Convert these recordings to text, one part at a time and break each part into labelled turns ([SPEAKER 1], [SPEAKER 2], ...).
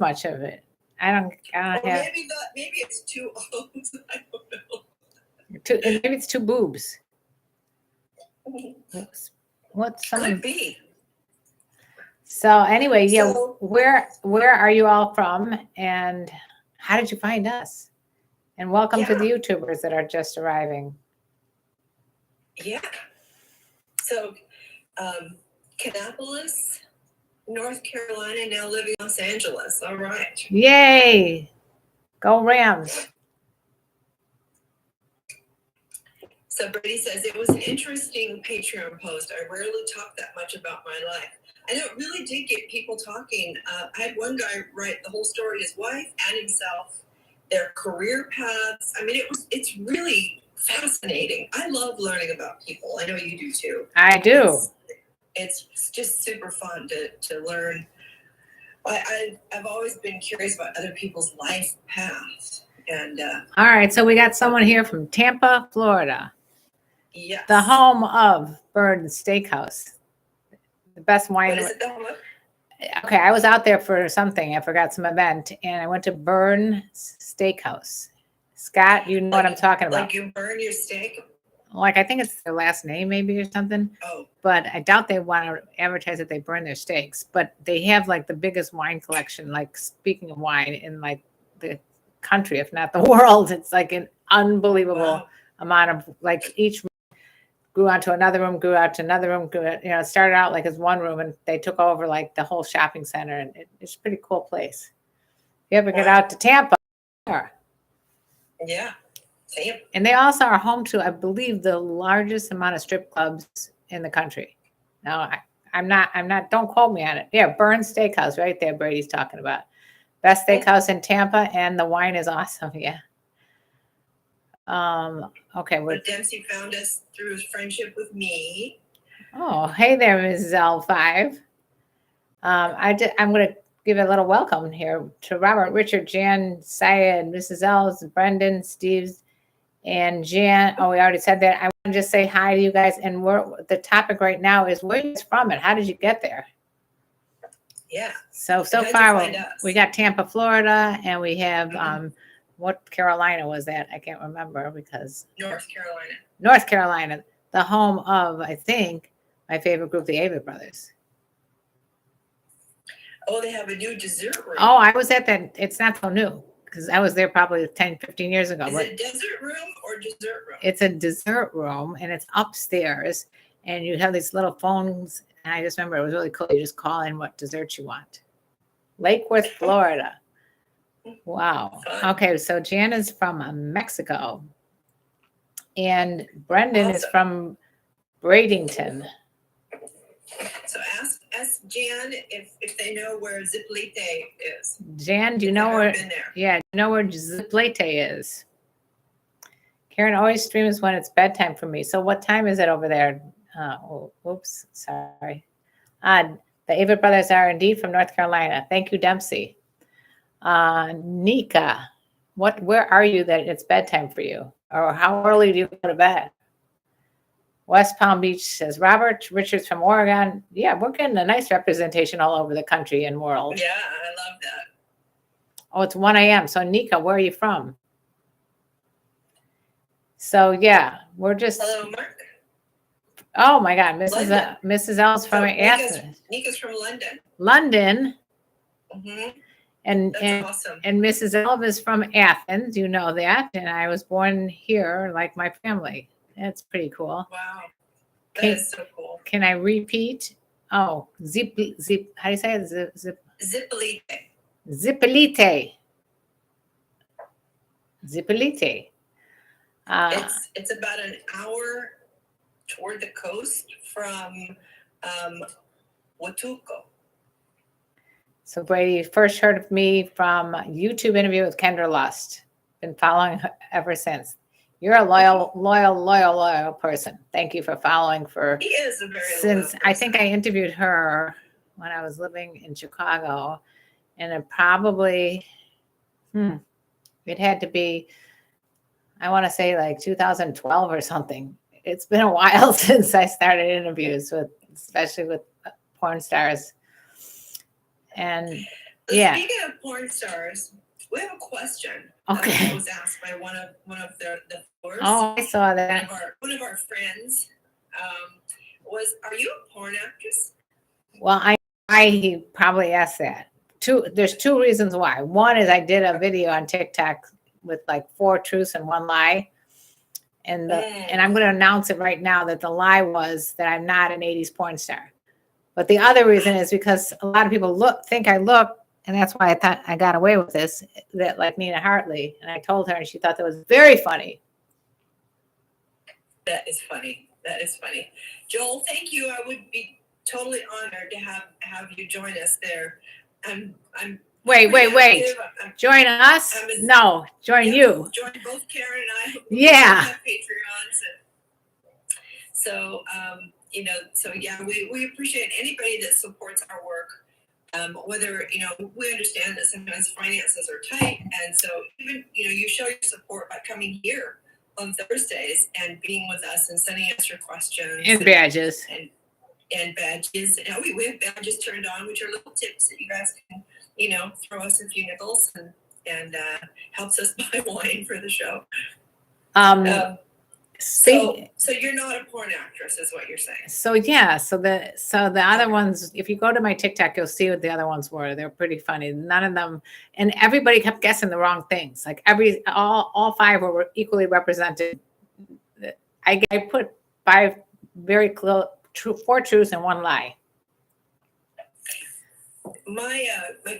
[SPEAKER 1] much of it. I don't
[SPEAKER 2] Or
[SPEAKER 1] have
[SPEAKER 2] maybe it's too old. I don't know.
[SPEAKER 1] maybe it's two boobs. What's some?
[SPEAKER 2] Could be.
[SPEAKER 1] So anyway, yeah,
[SPEAKER 2] So
[SPEAKER 1] where are you all from, and how did you find us? And welcome to the
[SPEAKER 2] yeah,
[SPEAKER 1] YouTubers that are just arriving.
[SPEAKER 2] yeah. So Kannapolis, North Carolina, now living in Los Angeles. All right.
[SPEAKER 1] Yay! Go Rams!
[SPEAKER 2] So Brady says, it was an interesting Patreon post. I rarely talk that much about my life. And it really did get people talking. I had one guy write the whole story, his wife and himself, their career paths. I mean, it's really fascinating. I love learning about people. I know you do too.
[SPEAKER 1] I do.
[SPEAKER 2] It's just super fun to learn. I've always been curious about other people's life paths. And
[SPEAKER 1] all right, so we got someone here from Tampa, Florida.
[SPEAKER 2] Yes.
[SPEAKER 1] The home of Bird Steakhouse. The best wine.
[SPEAKER 2] What is it, the home of?
[SPEAKER 1] Okay, I was out there for something. I forgot some event, and I went to Burn Steakhouse. Scott, you know what I'm talking about.
[SPEAKER 2] Like you burn your steak?
[SPEAKER 1] Like I think it's their last name, maybe, or something.
[SPEAKER 2] Oh.
[SPEAKER 1] But I doubt they want to advertise that they burn their steaks. But they have like the biggest wine collection. Like speaking of wine, in like the country, if not the world. It's like an unbelievable amount of like each. Grew out to another room, grew out to another room, it started out like as one room and they took over like the whole shopping center, and it's a pretty cool place. If you ever get out to Tampa.
[SPEAKER 2] Yeah. Tampa.
[SPEAKER 1] And they also are home to, I believe, the largest amount of strip clubs in the country. Now, I'm not, don't quote me on it. Yeah, Burn Steakhouse right there, Brady's talking about. Best steakhouse in Tampa, and the wine is awesome, yeah. Okay.
[SPEAKER 2] But Dempsey found us through his friendship with me.
[SPEAKER 1] Oh, hey there, Mrs. L5. I'm going to give a little welcome here to Robert, Richard, Jan, Syed, Mrs. L's, Brendan, Steve's, and Jan. Oh, we already said that. I want to just say hi to you guys. And the topic right now is where are you from and how did you get there?
[SPEAKER 2] Yeah.
[SPEAKER 1] So far we got Tampa, Florida, and we have what Carolina was that? I can't remember because North Carolina, the home of, I think, my favorite group, the Avett Brothers.
[SPEAKER 2] Oh, they have a new dessert room.
[SPEAKER 1] Oh, I was at that. It's not so new because I was there probably 10, 15 years ago.
[SPEAKER 2] Is it dessert room or dessert room?
[SPEAKER 1] It's a dessert room and it's upstairs, and you have these little phones. And I just remember it was really cool. You just call in what dessert you want. Lake Worth, Florida. Wow. Okay, so Jan is from Mexico, and Brendan is from Bradenton.
[SPEAKER 2] So ask Jan if they know where Ziplite is.
[SPEAKER 1] Jan, do you know where? Yeah, do you know where Ziplite is? Karen always streams when it's bedtime for me. So what time is it over there? Oops, sorry. The Avett Brothers are indeed from North Carolina. Thank you, Dempsey. Nika, where are you that it's bedtime for you? Or how early do you go to bed? West Palm Beach says, Robert Richards from Oregon. Yeah, we're getting a nice representation all over the country and world.
[SPEAKER 2] Yeah, I love that.
[SPEAKER 1] Oh, it's 1 a.m. So Nika, where are you from? So yeah, we're just.
[SPEAKER 2] Hello, Mark.
[SPEAKER 1] Oh my God, Mrs. L's from Athens.
[SPEAKER 2] Nika's from London.
[SPEAKER 1] London.
[SPEAKER 2] Mm-hmm.
[SPEAKER 1] And
[SPEAKER 2] awesome.
[SPEAKER 1] And Mrs. Elv is from Athens, you know that. And I was born here, like my family. That's pretty cool.
[SPEAKER 2] Wow, that is so cool.
[SPEAKER 1] Can I repeat? Oh, zip. How do you say it?
[SPEAKER 2] Zipolite.
[SPEAKER 1] Zipolite. Zipolite.
[SPEAKER 2] It's about an hour toward the coast from Huatuco.
[SPEAKER 1] So Brady first heard of me from a YouTube interview with Kendra Lust. Been following her ever since. You're a loyal person. Thank you for folling for.
[SPEAKER 2] He is a very
[SPEAKER 1] since
[SPEAKER 2] loyal person.
[SPEAKER 1] I think I interviewed her when I was living in Chicago, and it probably, it had to be, I want to say like 2012 or something. It's been a while since I started interviews especially with porn stars. And Yeah.
[SPEAKER 2] Speaking of porn stars, we have a question.
[SPEAKER 1] Okay.
[SPEAKER 2] That was asked by one of the viewers.
[SPEAKER 1] Oh, I saw that.
[SPEAKER 2] One of our friends was, "Are you a porn actress?"
[SPEAKER 1] Well, he probably asked that. There's two reasons why. One is I did a video on TikTok with like 4 truths and 1 lie. And I'm going to announce it right now that the lie was that I'm not an 80s porn star. But the other reason is because a lot of people think I look, and that's why I thought I got away with this, that like Nina Hartley. And I told her, and she thought that was very funny.
[SPEAKER 2] That is funny. That is funny. Joel, thank you. I would be totally honored to have you join us there.
[SPEAKER 1] Wait. Join us? No, join you.
[SPEAKER 2] Join both Karen and I.
[SPEAKER 1] Yeah.
[SPEAKER 2] Have Patreons. So, so yeah, we appreciate anybody that supports our work. Whether, we understand that sometimes finances are tight. And so even, you show your support by coming here on Thursdays and being with us and sending us your questions.
[SPEAKER 1] And badges.
[SPEAKER 2] And badges. And we have badges turned on, which are little tips that you guys can, throw us a few nickels and helps us buy wine for the show. So you're not a porn actress, is what you're saying. So
[SPEAKER 1] yeah. So the other ones, if you go to my TikTok, you'll see what the other ones were. They're pretty funny. None of them, and everybody kept guessing the wrong things. Like all 5 were equally represented. I put 5 very close, 4 truths and 1 lie.
[SPEAKER 2] My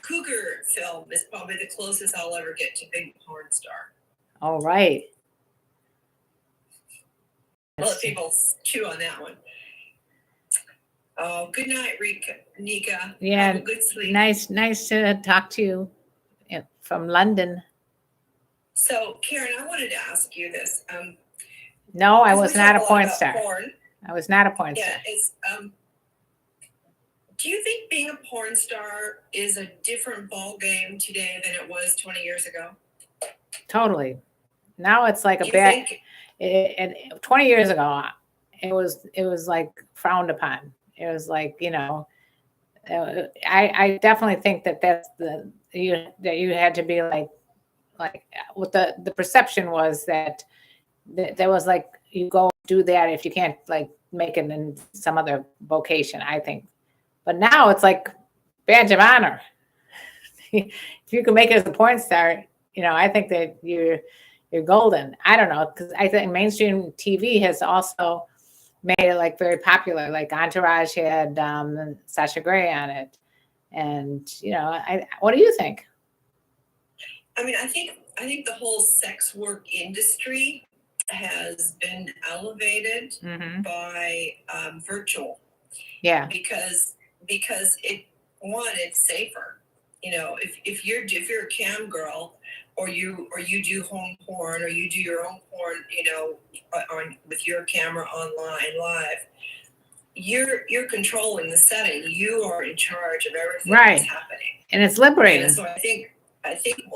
[SPEAKER 2] Cougar film is probably the closest I'll ever get to big porn star.
[SPEAKER 1] All right.
[SPEAKER 2] I'll let people chew on that one. Oh, good night, Nika.
[SPEAKER 1] Yeah.
[SPEAKER 2] Have a good sleep.
[SPEAKER 1] Nice to talk to you from London.
[SPEAKER 2] So, Karen, I wanted to ask you this.
[SPEAKER 1] No, I was not a porn star. I was not a porn star.
[SPEAKER 2] Yeah, do you think being a porn star is a different ball game today than it was 20 years ago?
[SPEAKER 1] Totally. Now it's like a bad. And 20 years ago, it was like frowned upon. It was like, I definitely think that's that you had to be like what the perception was that there was like, you go do that if you can't like make it in some other vocation, I think. But now it's like badge of honor. If you can make it as a porn star, I think that you're golden. I don't know, because I think mainstream TV has also made it like very popular. Like Entourage had Sasha Grey on it, and what do you think?
[SPEAKER 2] I mean, I think the whole sex work industry has been elevated by virtual.
[SPEAKER 1] Yeah.
[SPEAKER 2] Because it's safer. If you're a cam girl, or you do home porn, or you do your own porn, with your camera online live, you're controlling the setting. You are in charge of everything that's happening,
[SPEAKER 1] and it's liberating.
[SPEAKER 2] And so I think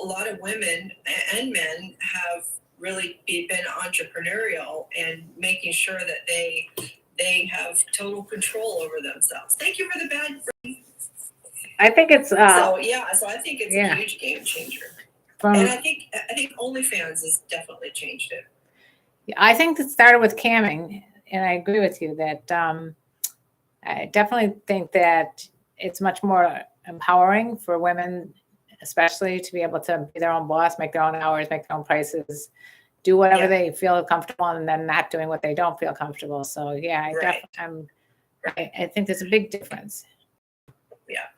[SPEAKER 2] a lot of women and men have really been entrepreneurial and making sure that they have total control over themselves. Thank you for the bad.
[SPEAKER 1] I think it's
[SPEAKER 2] so I think it's a huge game changer. And I think OnlyFans has definitely changed it.
[SPEAKER 1] I think it started with camming, and I agree with you that I definitely think that it's much more empowering for women, especially to be able to be their own boss, make their own hours, make their own prices, do whatever they feel comfortable, and then not doing what they don't feel comfortable. So yeah, I think there's a big difference.
[SPEAKER 2] Yeah.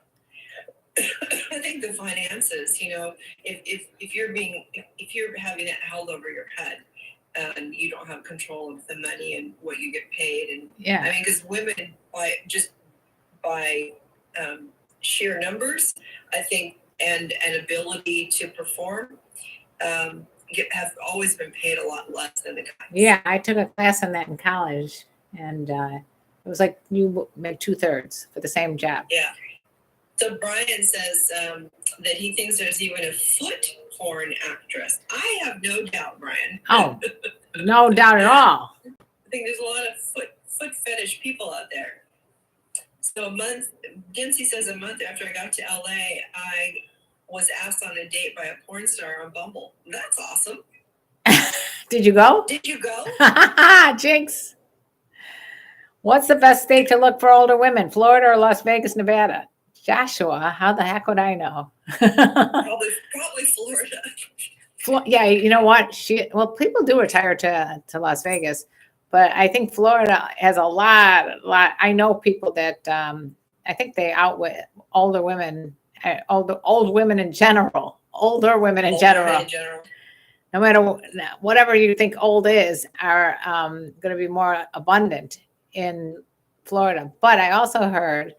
[SPEAKER 2] I think the finances, if you're having it held over your head and you don't have control of the money and what you get paid, and I mean, because women by sheer numbers, I think, and ability to perform, have always been paid a lot less than the guys.
[SPEAKER 1] Yeah, I took a class on that in college, and it was like you make 2/3 for the same job.
[SPEAKER 2] Yeah. So Brian says that he thinks there's even a foot porn actress. I have no doubt, Brian.
[SPEAKER 1] Oh, no doubt at all.
[SPEAKER 2] I think there's a lot of foot fetish people out there. So Dempsey says a month after I got to LA, I was asked on a date by a porn star on Bumble. That's awesome.
[SPEAKER 1] Did you go?
[SPEAKER 2] Did you go?
[SPEAKER 1] Jinx. What's the best state to look for older women? Florida or Las Vegas, Nevada? Joshua, how the heck would I know?
[SPEAKER 2] Probably Florida.
[SPEAKER 1] Yeah, you know what? Well, people do retire to Las Vegas, but I think Florida has a lot. I know people that I think they outwit older women, old women in general, older women in general. No matter whatever you think old is, are going to be more abundant in Florida. But I also heard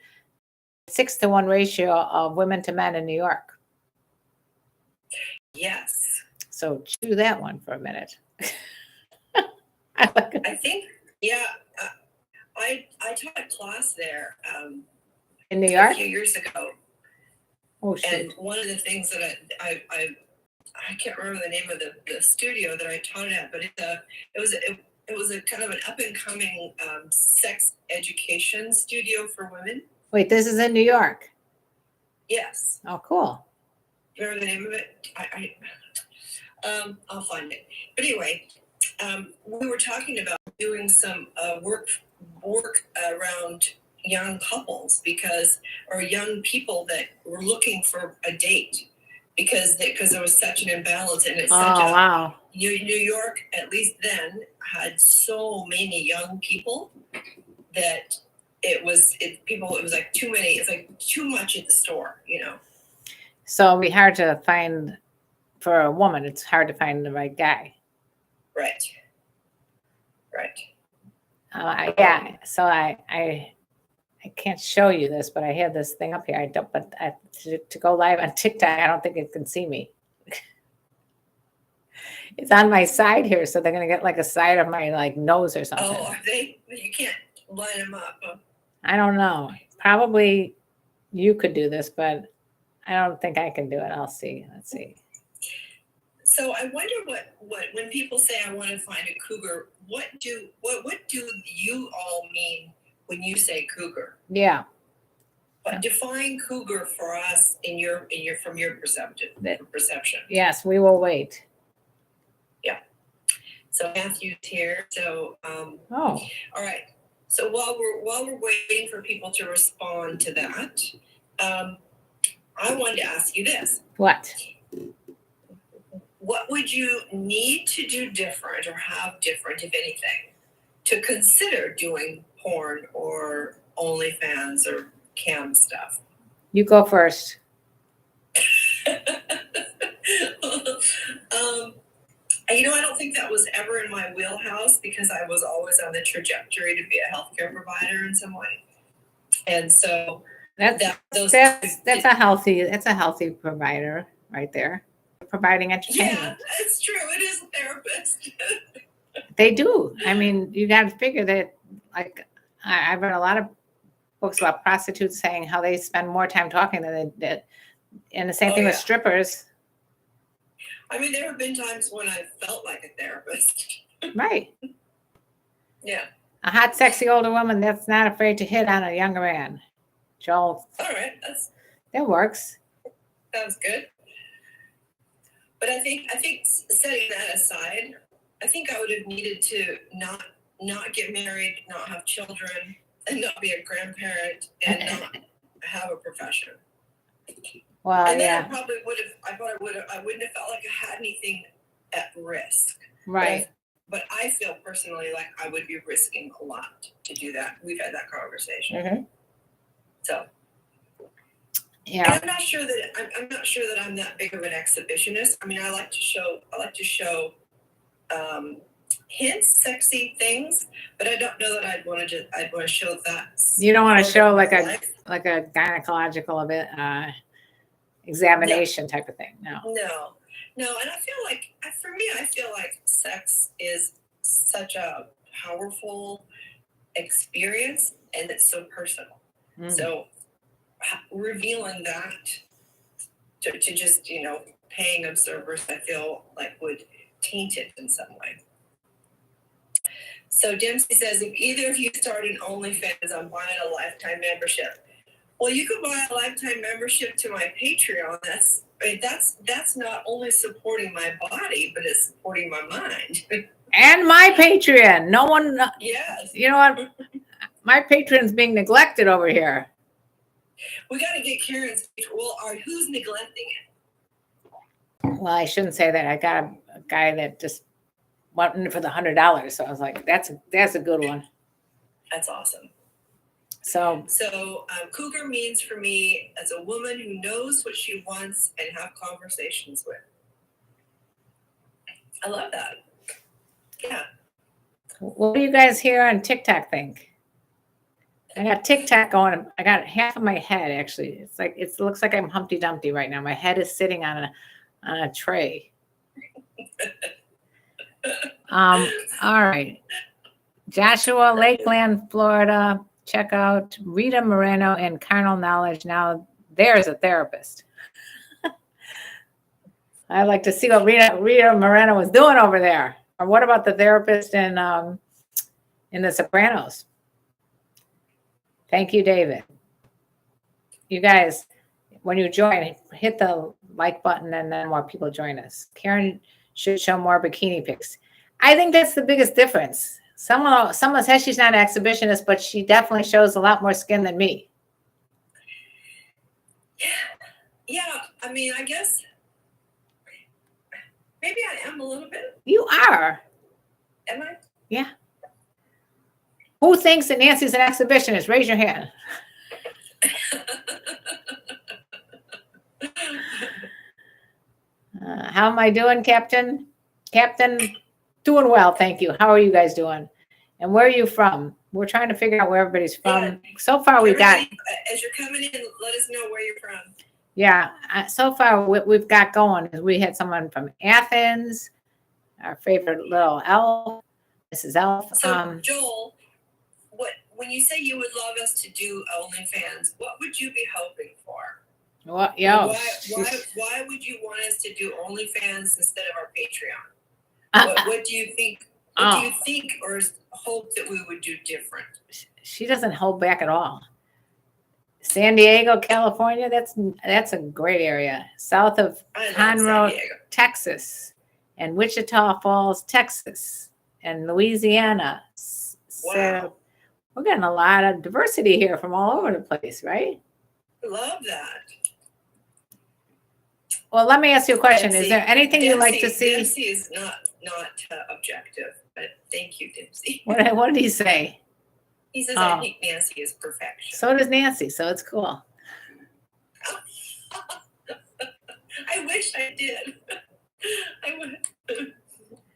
[SPEAKER 1] 6-to-1 ratio of women to men in New York.
[SPEAKER 2] Yes.
[SPEAKER 1] So chew that one for a minute.
[SPEAKER 2] I think, yeah. I taught a class there
[SPEAKER 1] in New York
[SPEAKER 2] a few years ago.
[SPEAKER 1] Oh, shoot.
[SPEAKER 2] And one of the things that I can't remember the name of the studio that I taught it at, but it was a kind of an up and coming sex education studio for women.
[SPEAKER 1] Wait, this is in New York?
[SPEAKER 2] Yes.
[SPEAKER 1] Oh, cool.
[SPEAKER 2] Remember the name of it? I'll find it. But anyway, we were talking about doing some work around young couples or young people that were looking for a date because there was such an imbalance, and it's
[SPEAKER 1] wow.
[SPEAKER 2] New York, at least then, had so many young people that it was like too many. It's like too much at the store,
[SPEAKER 1] So it'd be hard to find for a woman. It's hard to find the right guy.
[SPEAKER 2] Right.
[SPEAKER 1] Yeah. So I can't show you this, but I have this thing up here. To go live on TikTok, I don't think it can see me. It's on my side here, so they're gonna get like a side of my nose or something.
[SPEAKER 2] Oh, are they? You can't line them up.
[SPEAKER 1] I don't know. Probably you could do this, but I don't think I can do it. I'll see. Let's see.
[SPEAKER 2] So I wonder what when people say I want to find a cougar, what do you all mean when you say cougar?
[SPEAKER 1] Yeah.
[SPEAKER 2] But define cougar for us from your perception.
[SPEAKER 1] Yes, we will wait.
[SPEAKER 2] Yeah. So Matthew's here. So
[SPEAKER 1] all
[SPEAKER 2] right. So while we're waiting for people to respond to that, I wanted to ask you this.
[SPEAKER 1] What?
[SPEAKER 2] What would you need to do different or have different, if anything, to consider doing porn or OnlyFans or cam stuff?
[SPEAKER 1] You go first.
[SPEAKER 2] I don't think that was ever in my wheelhouse because I was always on the trajectory to be a healthcare provider in some way. And so
[SPEAKER 1] that's a healthy provider right there. Providing entertainment.
[SPEAKER 2] Yeah, it's true. It is a therapist.
[SPEAKER 1] They do. I mean, you got to figure that, I've read a lot of books about prostitutes saying how they spend more time talking than they did. And the same thing with strippers.
[SPEAKER 2] I mean, there have been times when I felt like a therapist.
[SPEAKER 1] Right.
[SPEAKER 2] Yeah.
[SPEAKER 1] A hot, sexy older woman that's not afraid to hit on a younger man. Joel.
[SPEAKER 2] All right.
[SPEAKER 1] That works.
[SPEAKER 2] Sounds good. But I think setting that aside, I think I would have needed to not get married, not have children, and not be a grandparent, and not have a profession.
[SPEAKER 1] Well,
[SPEAKER 2] and then
[SPEAKER 1] yeah.
[SPEAKER 2] I wouldn't have felt like I had anything at risk.
[SPEAKER 1] Right.
[SPEAKER 2] But I feel personally like I would be risking a lot to do that. We've had that conversation.
[SPEAKER 1] Mm-hmm.
[SPEAKER 2] So.
[SPEAKER 1] Yeah.
[SPEAKER 2] And I'm not sure that I'm that big of an exhibitionist. I mean, I like to show hints, sexy things, but I don't know that I'd want to show that. You don't want to show like a
[SPEAKER 1] gynecological examination type of thing. No.
[SPEAKER 2] And I feel like, for me, sex is such a powerful experience, and it's so personal. Mm. So revealing that to just, paying observers, I feel like would taint it in some way. So Dempsey says, if either of you start an OnlyFans, I'm buying a lifetime membership. Well, you could buy a lifetime membership to my Patreon. That's not only supporting my body, but it's supporting my mind.
[SPEAKER 1] And my Patreon. No one.
[SPEAKER 2] Yes.
[SPEAKER 1] You know what? My Patreon's being neglected over here.
[SPEAKER 2] We got to get Karen's. Well, who's neglecting it?
[SPEAKER 1] Well, I shouldn't say that. I got a guy that just went in for the $100. So I was like, that's a good one.
[SPEAKER 2] That's awesome.
[SPEAKER 1] So
[SPEAKER 2] Cougar means for me as a woman who knows what she wants and have conversations with. I love that. Yeah.
[SPEAKER 1] what do you guys here on TikTok think? I got TikTok going. I got half of my head actually. It's like it looks like I'm Humpty Dumpty right now. My head is sitting on a tray. All right. Joshua, Lakeland, Florida. Check out Rita Moreno and Carnal Knowledge. Now there's a therapist. I'd like to see what Rita Moreno was doing over there. Or what about the therapist in The Sopranos? Thank you, David. You guys, when you join, hit the like button and then more people join us. Karen should show more bikini pics. I think that's the biggest difference. Someone says she's not an exhibitionist, but she definitely shows a lot more skin than me.
[SPEAKER 2] Yeah. I mean, I guess maybe I am a little bit.
[SPEAKER 1] You are.
[SPEAKER 2] Am I?
[SPEAKER 1] Yeah. Who thinks that Nancy's an exhibitionist? Raise your hand. How am I doing, Captain? Captain, doing well, thank you. How are you guys doing? And where are you from? We're trying to figure out where everybody's from. Yeah. So far, we got.
[SPEAKER 2] As you're coming in, let us know where you're from.
[SPEAKER 1] Yeah. So far, what we've got going is we had someone from Athens, our favorite little elf, Mrs. Elf.
[SPEAKER 2] So, Joel, when you say you would love us to do OnlyFans, what would you be hoping for?
[SPEAKER 1] What? Yo.
[SPEAKER 2] Why would you want us to do OnlyFans instead of our Patreon? What do you think? What do you think or hope that we would do different?
[SPEAKER 1] She doesn't hold back at all. San Diego, California, that's a great area. South of Conroe, Texas, and Wichita Falls, Texas, and Louisiana.
[SPEAKER 2] Wow.
[SPEAKER 1] So we're getting a lot of diversity here from all over the place, right?
[SPEAKER 2] Love that.
[SPEAKER 1] Well, let me ask you a question. Is there anything you'd like to see?
[SPEAKER 2] Dempsey is not objective, but thank you, Dempsey.
[SPEAKER 1] What did he say?
[SPEAKER 2] He says, I think Nancy is perfection.
[SPEAKER 1] So does Nancy, so it's cool.
[SPEAKER 2] I wish I did. I would.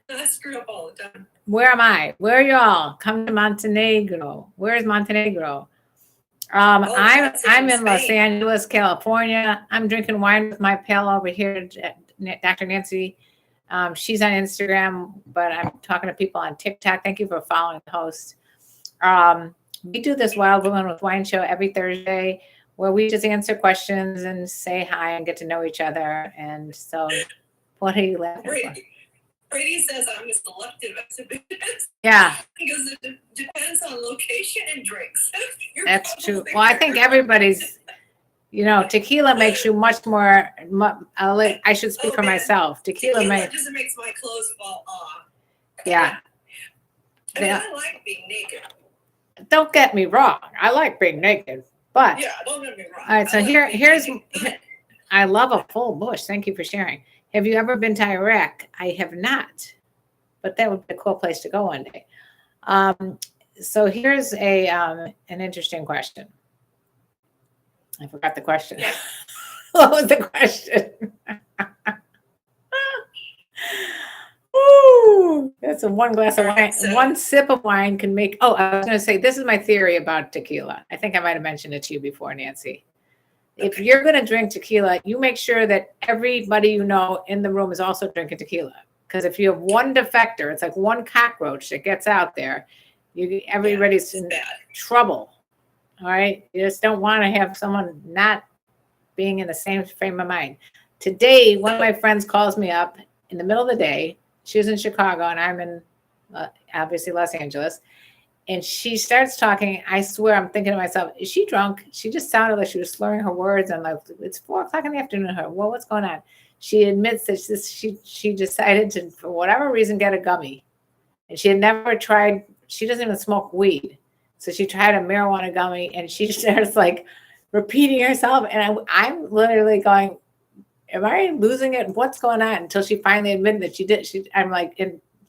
[SPEAKER 2] I screw up all the time.
[SPEAKER 1] Where am I? Where are y'all? Come to Montenegro. Where's Montenegro? I'm in Los Angeles, California. I'm drinking wine with my pal over here, Dr. Nancy. She's on Instagram, but I'm talking to people on TikTok. Thank you for following the host. We do this Wild Women with Wine show every Thursday where we just answer questions and say hi and get to know each other. And so, what are you laughing for?
[SPEAKER 2] Brady says I'm a selective exhibitionist.
[SPEAKER 1] Yeah.
[SPEAKER 2] Because it depends on location and drinks.
[SPEAKER 1] That's true. Well, I think everybody's, tequila makes you much more, I should speak for myself. Tequila
[SPEAKER 2] just makes my clothes fall off.
[SPEAKER 1] Yeah.
[SPEAKER 2] I like being naked.
[SPEAKER 1] Don't get me wrong. I like being naked, but.
[SPEAKER 2] Yeah, don't get me wrong.
[SPEAKER 1] All right, so here's, I love a full bush. Thank you for sharing. Have you ever been to Iraq? I have not, but that would be a cool place to go one day. So here's an interesting question. I forgot the question.
[SPEAKER 2] Yeah.
[SPEAKER 1] What was the question? Ooh, that's one glass of wine. One sip of wine can make. Oh, I was going to say, this is my theory about tequila. I think I might have mentioned it to you before, Nancy. If you're going to drink tequila, you make sure that everybody you know in the room is also drinking tequila. Because if you have one defector, it's like one cockroach that gets out there. Everybody's in trouble. All right. You just don't want to have someone not being in the same frame of mind. Today, one of my friends calls me up in the middle of the day. She's in Chicago and I'm in obviously Los Angeles. And she starts talking. I swear, I'm thinking to myself, is she drunk? She just sounded like she was slurring her words. And like, it's 4 o'clock in the afternoon. Her, well, what's going on? She admits that she decided to, for whatever reason, get a gummy. And she had never tried. She doesn't even smoke weed, so she tried a marijuana gummy, and she starts like repeating herself. And I'm literally going, "Am I losing it? What's going on?" Until she finally admitted that she did. I'm like,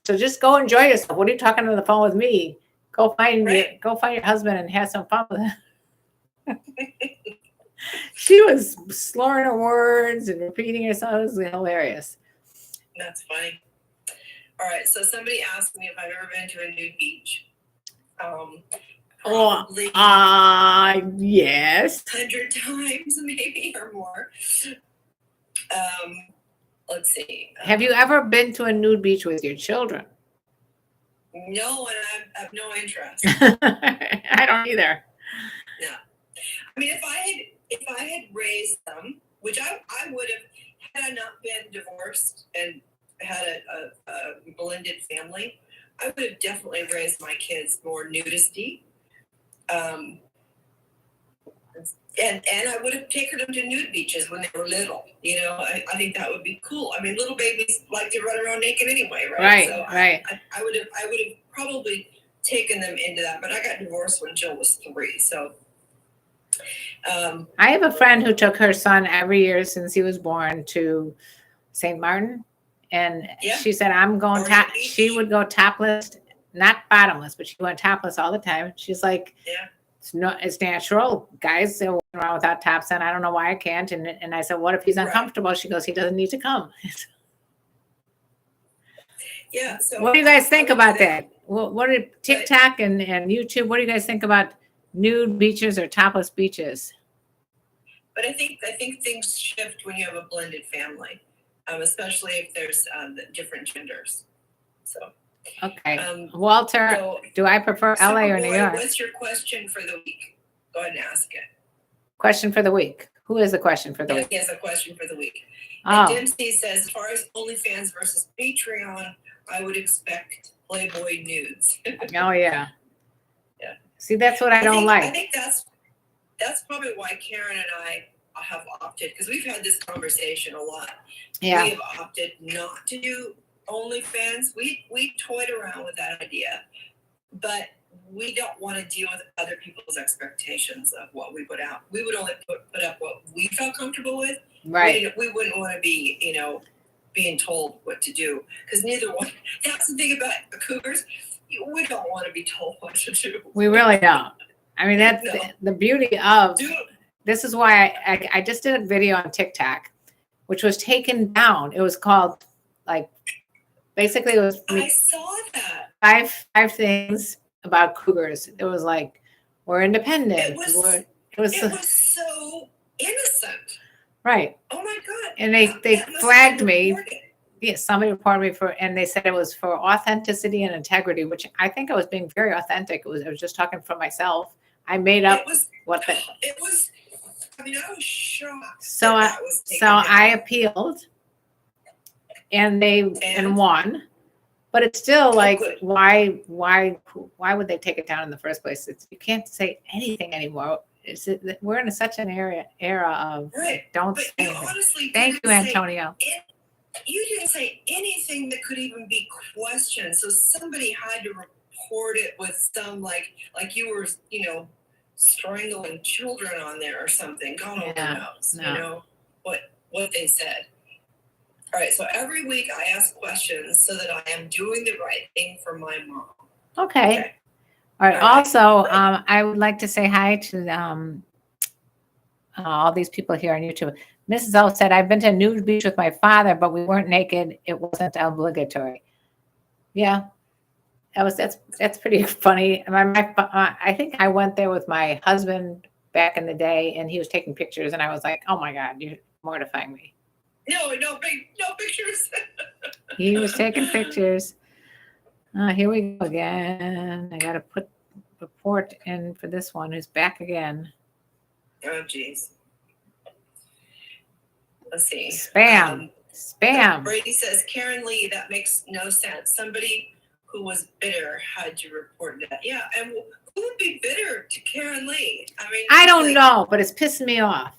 [SPEAKER 1] so just go enjoy yourself. What are you talking on the phone with me? Go find your husband and have some fun with him. She was slurring her words and repeating herself. It was hilarious.
[SPEAKER 2] That's funny. All right, so somebody asked me if I've ever been to a nude beach. Probably
[SPEAKER 1] yes.
[SPEAKER 2] 100 times, maybe, or more. Let's see.
[SPEAKER 1] Have you ever been to a nude beach with your children?
[SPEAKER 2] No, and I have no interest.
[SPEAKER 1] I don't either.
[SPEAKER 2] No. I mean, if I had raised them, which I would have, had I not been divorced and had a blended family, I would have definitely raised my kids more nudity. And I would have taken them to nude beaches when they were little. You know, I think that would be cool. I mean, little babies like to run around naked anyway, right?
[SPEAKER 1] Right,
[SPEAKER 2] so
[SPEAKER 1] right.
[SPEAKER 2] I would have probably taken them into that, but I got divorced when Jill was 3, so.
[SPEAKER 1] I have a friend who took her son every year since he was born to St. Martin, and she said, "I'm going top." She would go topless, not bottomless, but she went topless all the time. She's like, it's natural. Guys are walking around without tops on. I don't know why I can't." And I said, "What if he's uncomfortable?" She goes, "He doesn't need to come."
[SPEAKER 2] Yeah. So
[SPEAKER 1] what do you guys think about that? What are TikTok and YouTube? What do you guys think about nude beaches or topless beaches?
[SPEAKER 2] But I think things shift when you have a blended family, especially if there's different genders. So.
[SPEAKER 1] Okay. Walter, so, do I prefer LA or New York?
[SPEAKER 2] What's your question for the week? Go ahead and ask it.
[SPEAKER 1] Question for the week. Who is the question for the week?
[SPEAKER 2] He has a question for the week. And Dempsey says, as far as OnlyFans versus Patreon, I would expect Playboy nudes.
[SPEAKER 1] Oh, yeah. Yeah. See, that's what I don't like.
[SPEAKER 2] I think that's probably why Karen and I have opted, because we've had this conversation a lot.
[SPEAKER 1] Yeah.
[SPEAKER 2] We have opted not to do OnlyFans. We toyed around with that idea, but we don't want to deal with other people's expectations of what we put out. We would only put up what we felt comfortable with.
[SPEAKER 1] Right.
[SPEAKER 2] We wouldn't want to be, being told what to do, because neither one. That's the thing about the Cougars. We don't want to be told what to do.
[SPEAKER 1] We really don't. I mean, that's the beauty of. This is why I just did a video on TikTok, which was taken down. It was called basically it was.
[SPEAKER 2] I saw that.
[SPEAKER 1] 5 things about Cougars. It was like, we're independent.
[SPEAKER 2] It was so innocent.
[SPEAKER 1] Right.
[SPEAKER 2] Oh my God.
[SPEAKER 1] And they flagged me. Yes, somebody reported me and they said it was for authenticity and integrity, which I think I was being very authentic. I was just talking for myself. I made up
[SPEAKER 2] I was shocked.
[SPEAKER 1] So I appealed and and won. But it's still like, why would they take it down in the first place? You can't say anything anymore. We're in such an era of don't say anything. Thank you, Antonio.
[SPEAKER 2] You didn't say anything that could even be questioned. So somebody had to report it with some like you were, strangling children on there or something. God only knows, what they said. All right, so every week I ask questions so that I am doing the right thing for my mom.
[SPEAKER 1] Okay. All right. Also, I would like to say hi to all these people here on YouTube. Mrs. O said, "I've been to a nude beach with my father, but we weren't naked. It wasn't obligatory." Yeah, that's pretty funny. I think I went there with my husband back in the day, and he was taking pictures, and I was like, "Oh my God, you're mortifying me."
[SPEAKER 2] No pictures.
[SPEAKER 1] He was taking pictures. Here we go again. I got to put report in for this one who's back again.
[SPEAKER 2] Oh, geez. Let's see.
[SPEAKER 1] Spam.
[SPEAKER 2] Brady says, KarenLee, that makes no sense. Somebody who was bitter had to report that. Yeah, and who would be bitter to KarenLee? I mean,
[SPEAKER 1] I don't know, but it's pissing me off.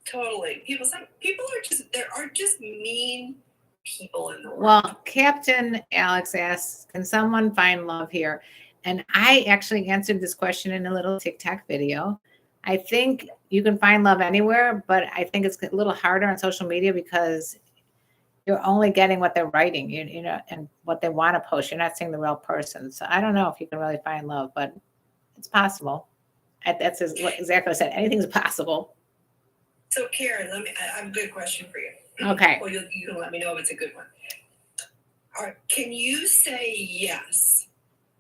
[SPEAKER 2] Totally. Some people are there are just mean people in the world.
[SPEAKER 1] Well, Captain Alex asks, can someone find love here? And I actually answered this question in a little TikTok video. I think you can find love anywhere, but I think it's a little harder on social media because you're only getting what they're writing, you know, and what they want to post. You're not seeing the real person. So I don't know if you can really find love, but it's possible. That's exactly what I said. Anything's possible.
[SPEAKER 2] So Karen, I have a good question for you.
[SPEAKER 1] Okay.
[SPEAKER 2] Well, you can let me know if it's a good one. All right. Can you say yes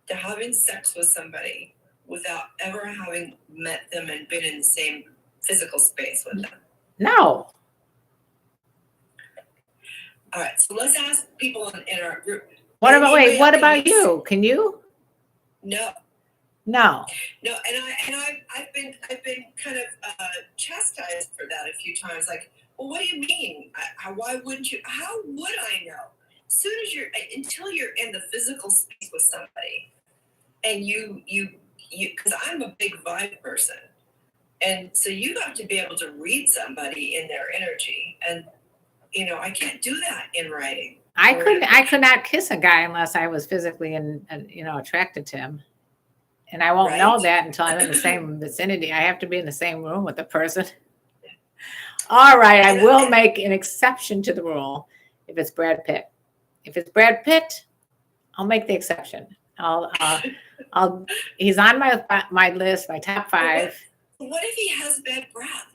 [SPEAKER 2] to having sex with somebody without ever having met them and been in the same physical space with them?
[SPEAKER 1] No.
[SPEAKER 2] All right. So let's ask people in our group.
[SPEAKER 1] What about you? Can you?
[SPEAKER 2] No.
[SPEAKER 1] No.
[SPEAKER 2] No, and I've been kind of chastised for that a few times. Like, well, what do you mean? Why wouldn't you? How would I know? As soon as until you're in the physical space with somebody, and you, because I'm a big vibe person, and so you have to be able to read somebody in their energy, and you know I can't do that in writing.
[SPEAKER 1] I could not kiss a guy unless I was physically and attracted to him. And I won't know that until I'm in the same vicinity. I have to be in the same room with the person. All right. I will make an exception to the rule if it's Brad Pitt. If it's Brad Pitt, I'll make the exception. He's on my list, my top 5.
[SPEAKER 2] What if he has bad breath?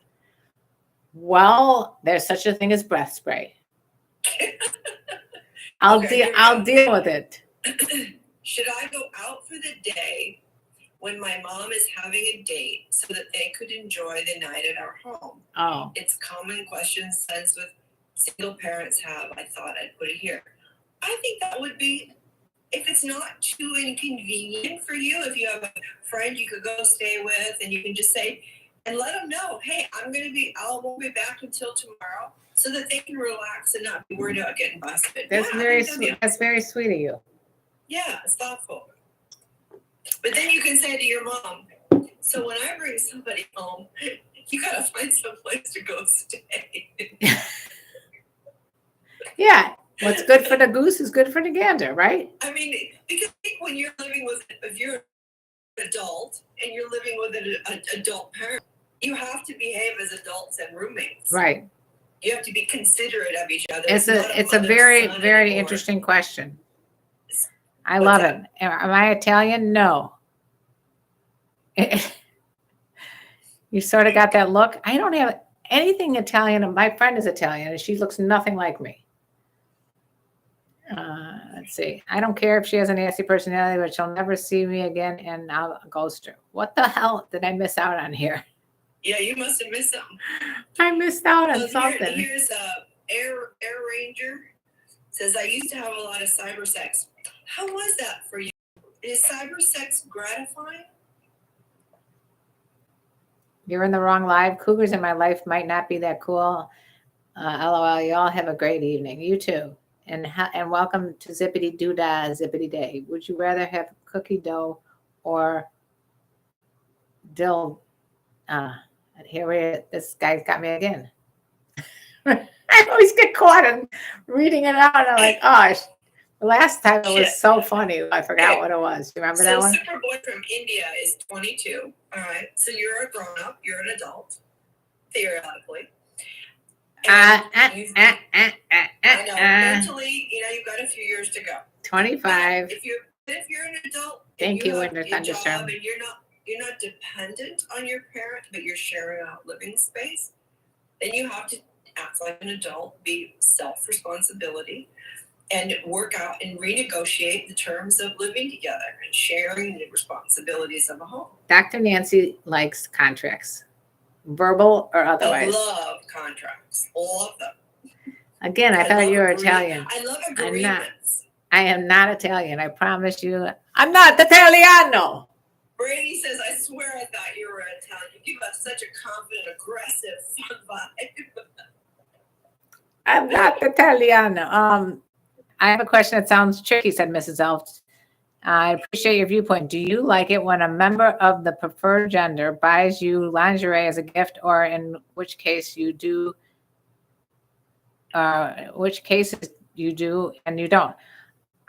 [SPEAKER 1] Well, there's such a thing as breath spray. I'll deal with it.
[SPEAKER 2] Should I go out for the day when my mom is having a date so that they could enjoy the night at our home?
[SPEAKER 1] Oh.
[SPEAKER 2] It's common question sense with single parents have. I thought I'd put it here. I think that would be, if it's not too inconvenient for you, if you have a friend you could go stay with and you can just say, and let them know, hey, I won't be back until tomorrow, so that they can relax and not be worried about getting busted.
[SPEAKER 1] That's very sweet. That's very sweet of you.
[SPEAKER 2] Yeah, it's thoughtful. But then you can say to your mom, so when I bring somebody home, you got to find some place to go stay.
[SPEAKER 1] Yeah. What's good for the goose is good for the gander, right?
[SPEAKER 2] I mean, because I think when you're living if you're an adult and you're living with an adult parent, you have to behave as adults and roommates.
[SPEAKER 1] Right.
[SPEAKER 2] You have to be considerate of each other.
[SPEAKER 1] It's a very, very interesting question. I love it. Am I Italian? No. You sort of got that look. I don't have anything Italian. My friend is Italian, and she looks nothing like me. Let's see. I don't care if she has a nasty personality, but she'll never see me again, and I'll ghost her. What the hell did I miss out on here?
[SPEAKER 2] Yeah, you must have missed something.
[SPEAKER 1] I missed out on something.
[SPEAKER 2] Here's Air Ranger. Says, I used to have a lot of cyber sex. How was that for you? Is cyber sex gratifying?
[SPEAKER 1] You're in the wrong live. Cougars in my life might not be that cool. LOL. Y'all have a great evening. You too. And welcome to Zippity Doodah Zippity Day. Would you rather have cookie dough or dill? This guy's got me again. I always get caught in reading it out. And I'm like, gosh, the last time it was so funny. I forgot what it was. Do you remember that one?
[SPEAKER 2] So Superboy from India is 22. All right. So you're a grown up. You're an adult, theoretically. I know. Mentally, you've got a few years to go.
[SPEAKER 1] 25.
[SPEAKER 2] If you're an adult,
[SPEAKER 1] thank you, Winter
[SPEAKER 2] Thunderstorm.
[SPEAKER 1] Thunderstorm.
[SPEAKER 2] And you're not dependent on your parent, but you're sharing out living space, then you have to act like an adult, be self-responsibility, and work out and renegotiate the terms of living together and sharing the responsibilities of a home. Dr.
[SPEAKER 1] Nancy likes contracts, verbal or otherwise.
[SPEAKER 2] I love contracts. Love them.
[SPEAKER 1] Again, I thought you were Italian.
[SPEAKER 2] I love agreements.
[SPEAKER 1] I am not Italian. I promise you. I'm not Italiano.
[SPEAKER 2] Brady says, I swear I thought you were Italian. You have such a confident, aggressive, fun vibe.
[SPEAKER 1] I'm not Italiano. I have a question that sounds tricky, said Mrs. Elf. I appreciate your viewpoint. Do you like it when a member of the preferred gender buys you lingerie as a gift, or in which case you do, which cases you do and you don't?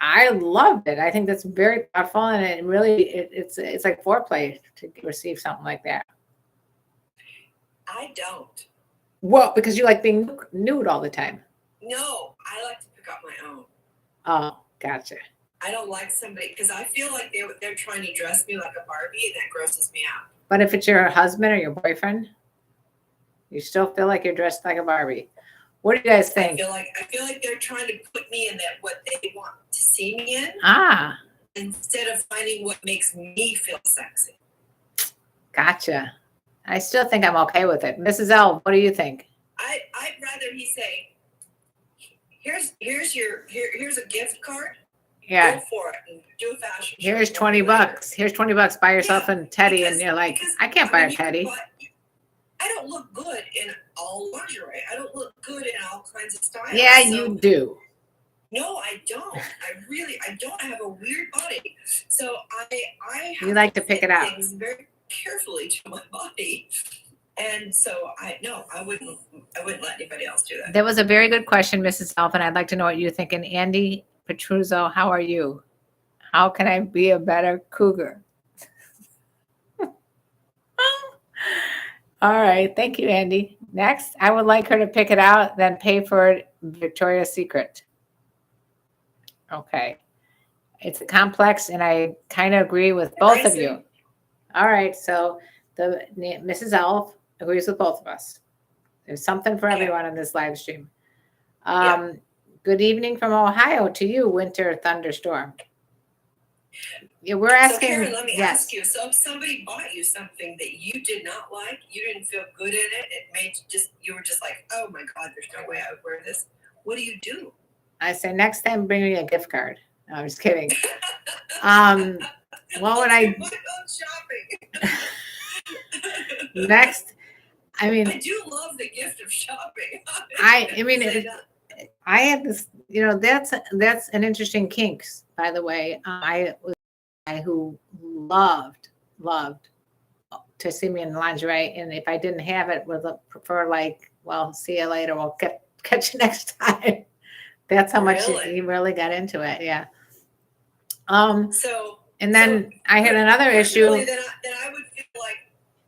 [SPEAKER 1] I loved it. I think that's very thoughtful, and it really it's like foreplay to receive something like that.
[SPEAKER 2] I don't.
[SPEAKER 1] Well, because you like being nude all the time.
[SPEAKER 2] No, I like to pick up my own.
[SPEAKER 1] Oh, gotcha.
[SPEAKER 2] I don't like somebody because I feel like they're trying to dress me like a Barbie, and that grosses me out.
[SPEAKER 1] But if it's your husband or your boyfriend, you still feel like you're dressed like a Barbie. What do you guys think?
[SPEAKER 2] I feel like they're trying to put me in that what they want to see me in. Instead of finding what makes me feel sexy.
[SPEAKER 1] Gotcha. I still think I'm okay with it. Mrs. L, what do you think?
[SPEAKER 2] I'd rather he say, here's a gift card.
[SPEAKER 1] Yeah.
[SPEAKER 2] Go for it and do a fashion show.
[SPEAKER 1] Here's $20. Here's $20. Buy yourself a teddy, and you're like, I can't buy a teddy.
[SPEAKER 2] I don't look good in all lingerie. I don't look good in all kinds of styles.
[SPEAKER 1] Yeah, you do.
[SPEAKER 2] No, I don't. I don't have a weird body. So I have
[SPEAKER 1] you like to pick it out.
[SPEAKER 2] Things very carefully to my body. And so I wouldn't let anybody else do that.
[SPEAKER 1] That was a very good question, Mrs. Elfin. I'd like to know what you think. And Andy Petruzzo, how are you? How can I be a better cougar? All right. Thank you, Andy. Next, I would like her to pick it out, then pay for it, Victoria's Secret. Okay. It's complex, and I kind of agree with both of you. All right. So the Mrs. Elf agrees with both of us. There's something for everyone in this live stream. Good evening from Ohio to you, Winter Thunderstorm. Yeah, we're asking.
[SPEAKER 2] So Karen, let me ask you. So if somebody bought you something that you did not like, you didn't feel good in it, you were just like, oh my God, there's no way I would wear this. What do you do?
[SPEAKER 1] I say next time, bring me a gift card. No, I'm just kidding. What would I?
[SPEAKER 2] Shopping.
[SPEAKER 1] Next, I mean,
[SPEAKER 2] I do love the gift of shopping.
[SPEAKER 1] I had this, that's an interesting kinks, by the way. I was a guy who loved to see me in lingerie, and if I didn't have it, would prefer like, well, see you later. We'll catch you next time. That's how much he really got into it. Yeah. And then I had another issue.
[SPEAKER 2] That I would feel like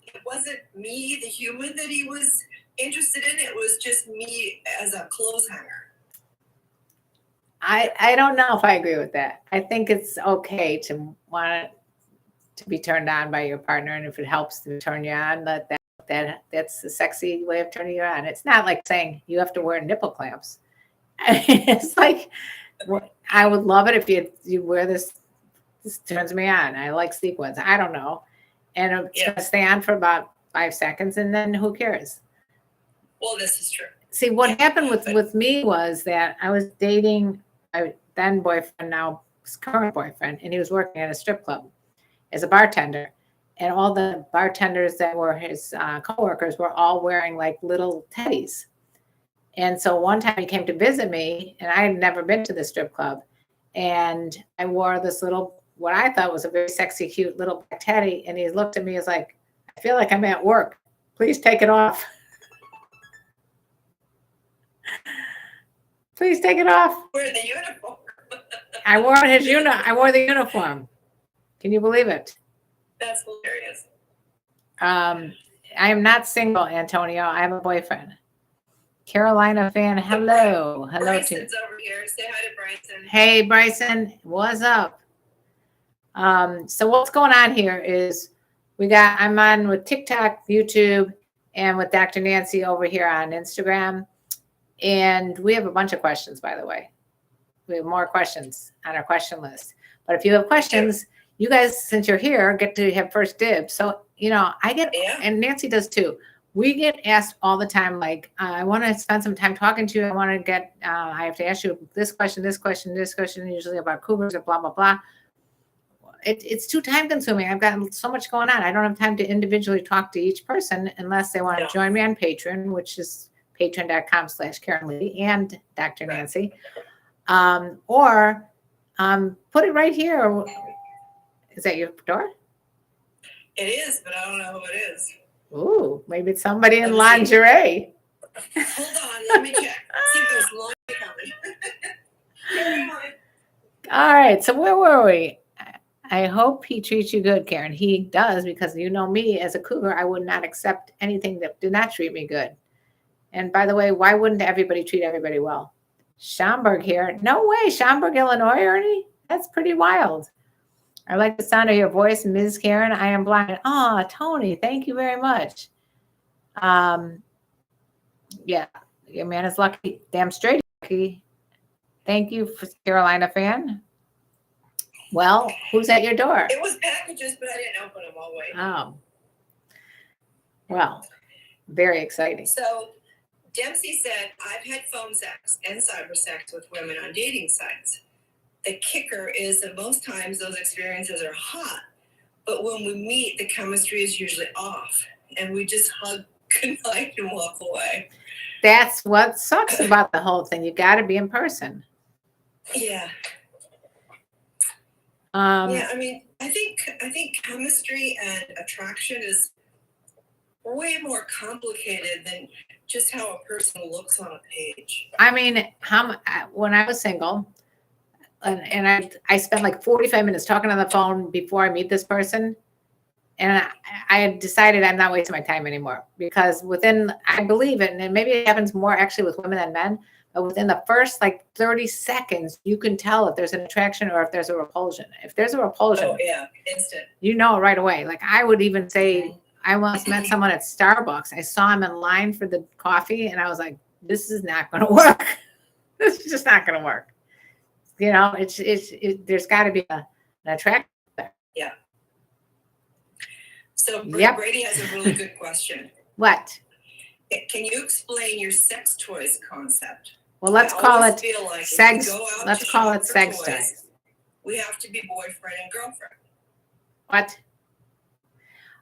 [SPEAKER 2] it wasn't me, the human, that he was interested in. It was just me as a clothes hanger.
[SPEAKER 1] I don't know if I agree with that. I think it's okay to want to be turned on by your partner, and if it helps to turn you on, that's a sexy way of turning you on. It's not like saying you have to wear nipple clamps. It's like, I would love it if you wear this. This turns me on. I like sequins. I don't know, and it's gonna stay on for about 5 seconds, and then who cares?
[SPEAKER 2] Well, this is true.
[SPEAKER 1] See, what happened with me was that I was dating my then boyfriend, now his current boyfriend, and he was working at a strip club as a bartender. And all the bartenders that were his coworkers were all wearing like little teddies. And so one time he came to visit me, and I had never been to the strip club. And I wore this little, what I thought was a very sexy, cute little black teddy. And he looked at me, as like, I feel like I'm at work. Please take it off. Please take it off.
[SPEAKER 2] Wear the uniform.
[SPEAKER 1] I wore the uniform. Can you believe it?
[SPEAKER 2] That's hilarious.
[SPEAKER 1] I am not single, Antonio. I have a boyfriend. Carolina fan, hello. Hello.
[SPEAKER 2] Bryson's over here. Say hi to Bryson.
[SPEAKER 1] Hey, Bryson. What's up? So what's going on here is I'm on with TikTok, YouTube, and with Dr. Nancy over here on Instagram. And we have a bunch of questions, by the way. We have more questions on our question list. But if you have questions, you guys, since you're here, get to have first dibs. So, I get, and Nancy does too. We get asked all the time, like, I want to spend some time talking to you. I want to get, I have to ask you this question, usually about cougars or blah, blah, blah. It's too time consuming. I've got so much going on. I don't have time to individually talk to each person unless they want to join me on Patreon, which is patreon.com/KarenLee and Dr. Nancy. Or put it right here. Is that your door?
[SPEAKER 2] It is, but I don't know who it is.
[SPEAKER 1] Ooh, maybe it's somebody in
[SPEAKER 2] Let me see.
[SPEAKER 1] lingerie.
[SPEAKER 2] Hold on, let me check. See if there's laundry coming.
[SPEAKER 1] All right, so where were we? I hope he treats you good, Karen. He does, because you know me as a cougar, I would not accept anything that did not treat me good. And by the way, why wouldn't everybody treat everybody well? Schaumburg here. No way, Schaumburg, Illinois, Ernie? That's pretty wild. I like the sound of your voice, Ms. Karen. I am blind. Oh, Tony, thank you very much. Yeah, your man is lucky. Damn straight lucky. Thank you, for Carolina fan. Well, who's at your door?
[SPEAKER 2] It was packages, but I didn't open them all the way.
[SPEAKER 1] Oh. Well, very exciting.
[SPEAKER 2] So Dempsey said, I've had phone sex and cyber sex with women on dating sites. The kicker is that most times those experiences are hot, but when we meet, the chemistry is usually off, and we just hug goodnight and walk away.
[SPEAKER 1] That's what sucks about the whole thing. You got to be in person.
[SPEAKER 2] Yeah. Yeah, I mean, I think chemistry and attraction is way more complicated than just how a person looks on a page.
[SPEAKER 1] I mean, when I was single, and I spent like 45 minutes talking on the phone before I meet this person, and I had decided I'm not wasting my time anymore, because I believe it, and maybe it happens more actually with women than men, but within the first like 30 seconds, you can tell if there's an attraction or if there's a repulsion. If there's a repulsion,
[SPEAKER 2] oh yeah, instant.
[SPEAKER 1] You know right away. Like I would even say, I once met someone at Starbucks. I saw him in line for the coffee, and I was like, "This is not going to work. This is just not going to work." You know, there's got to be an attraction there.
[SPEAKER 2] Yeah. So Brady has a really good question.
[SPEAKER 1] What?
[SPEAKER 2] Can you explain your sex toys concept?
[SPEAKER 1] Well, let's call it
[SPEAKER 2] like
[SPEAKER 1] sex. Let's call it sex toys.
[SPEAKER 2] We have to be boyfriend and girlfriend.
[SPEAKER 1] What?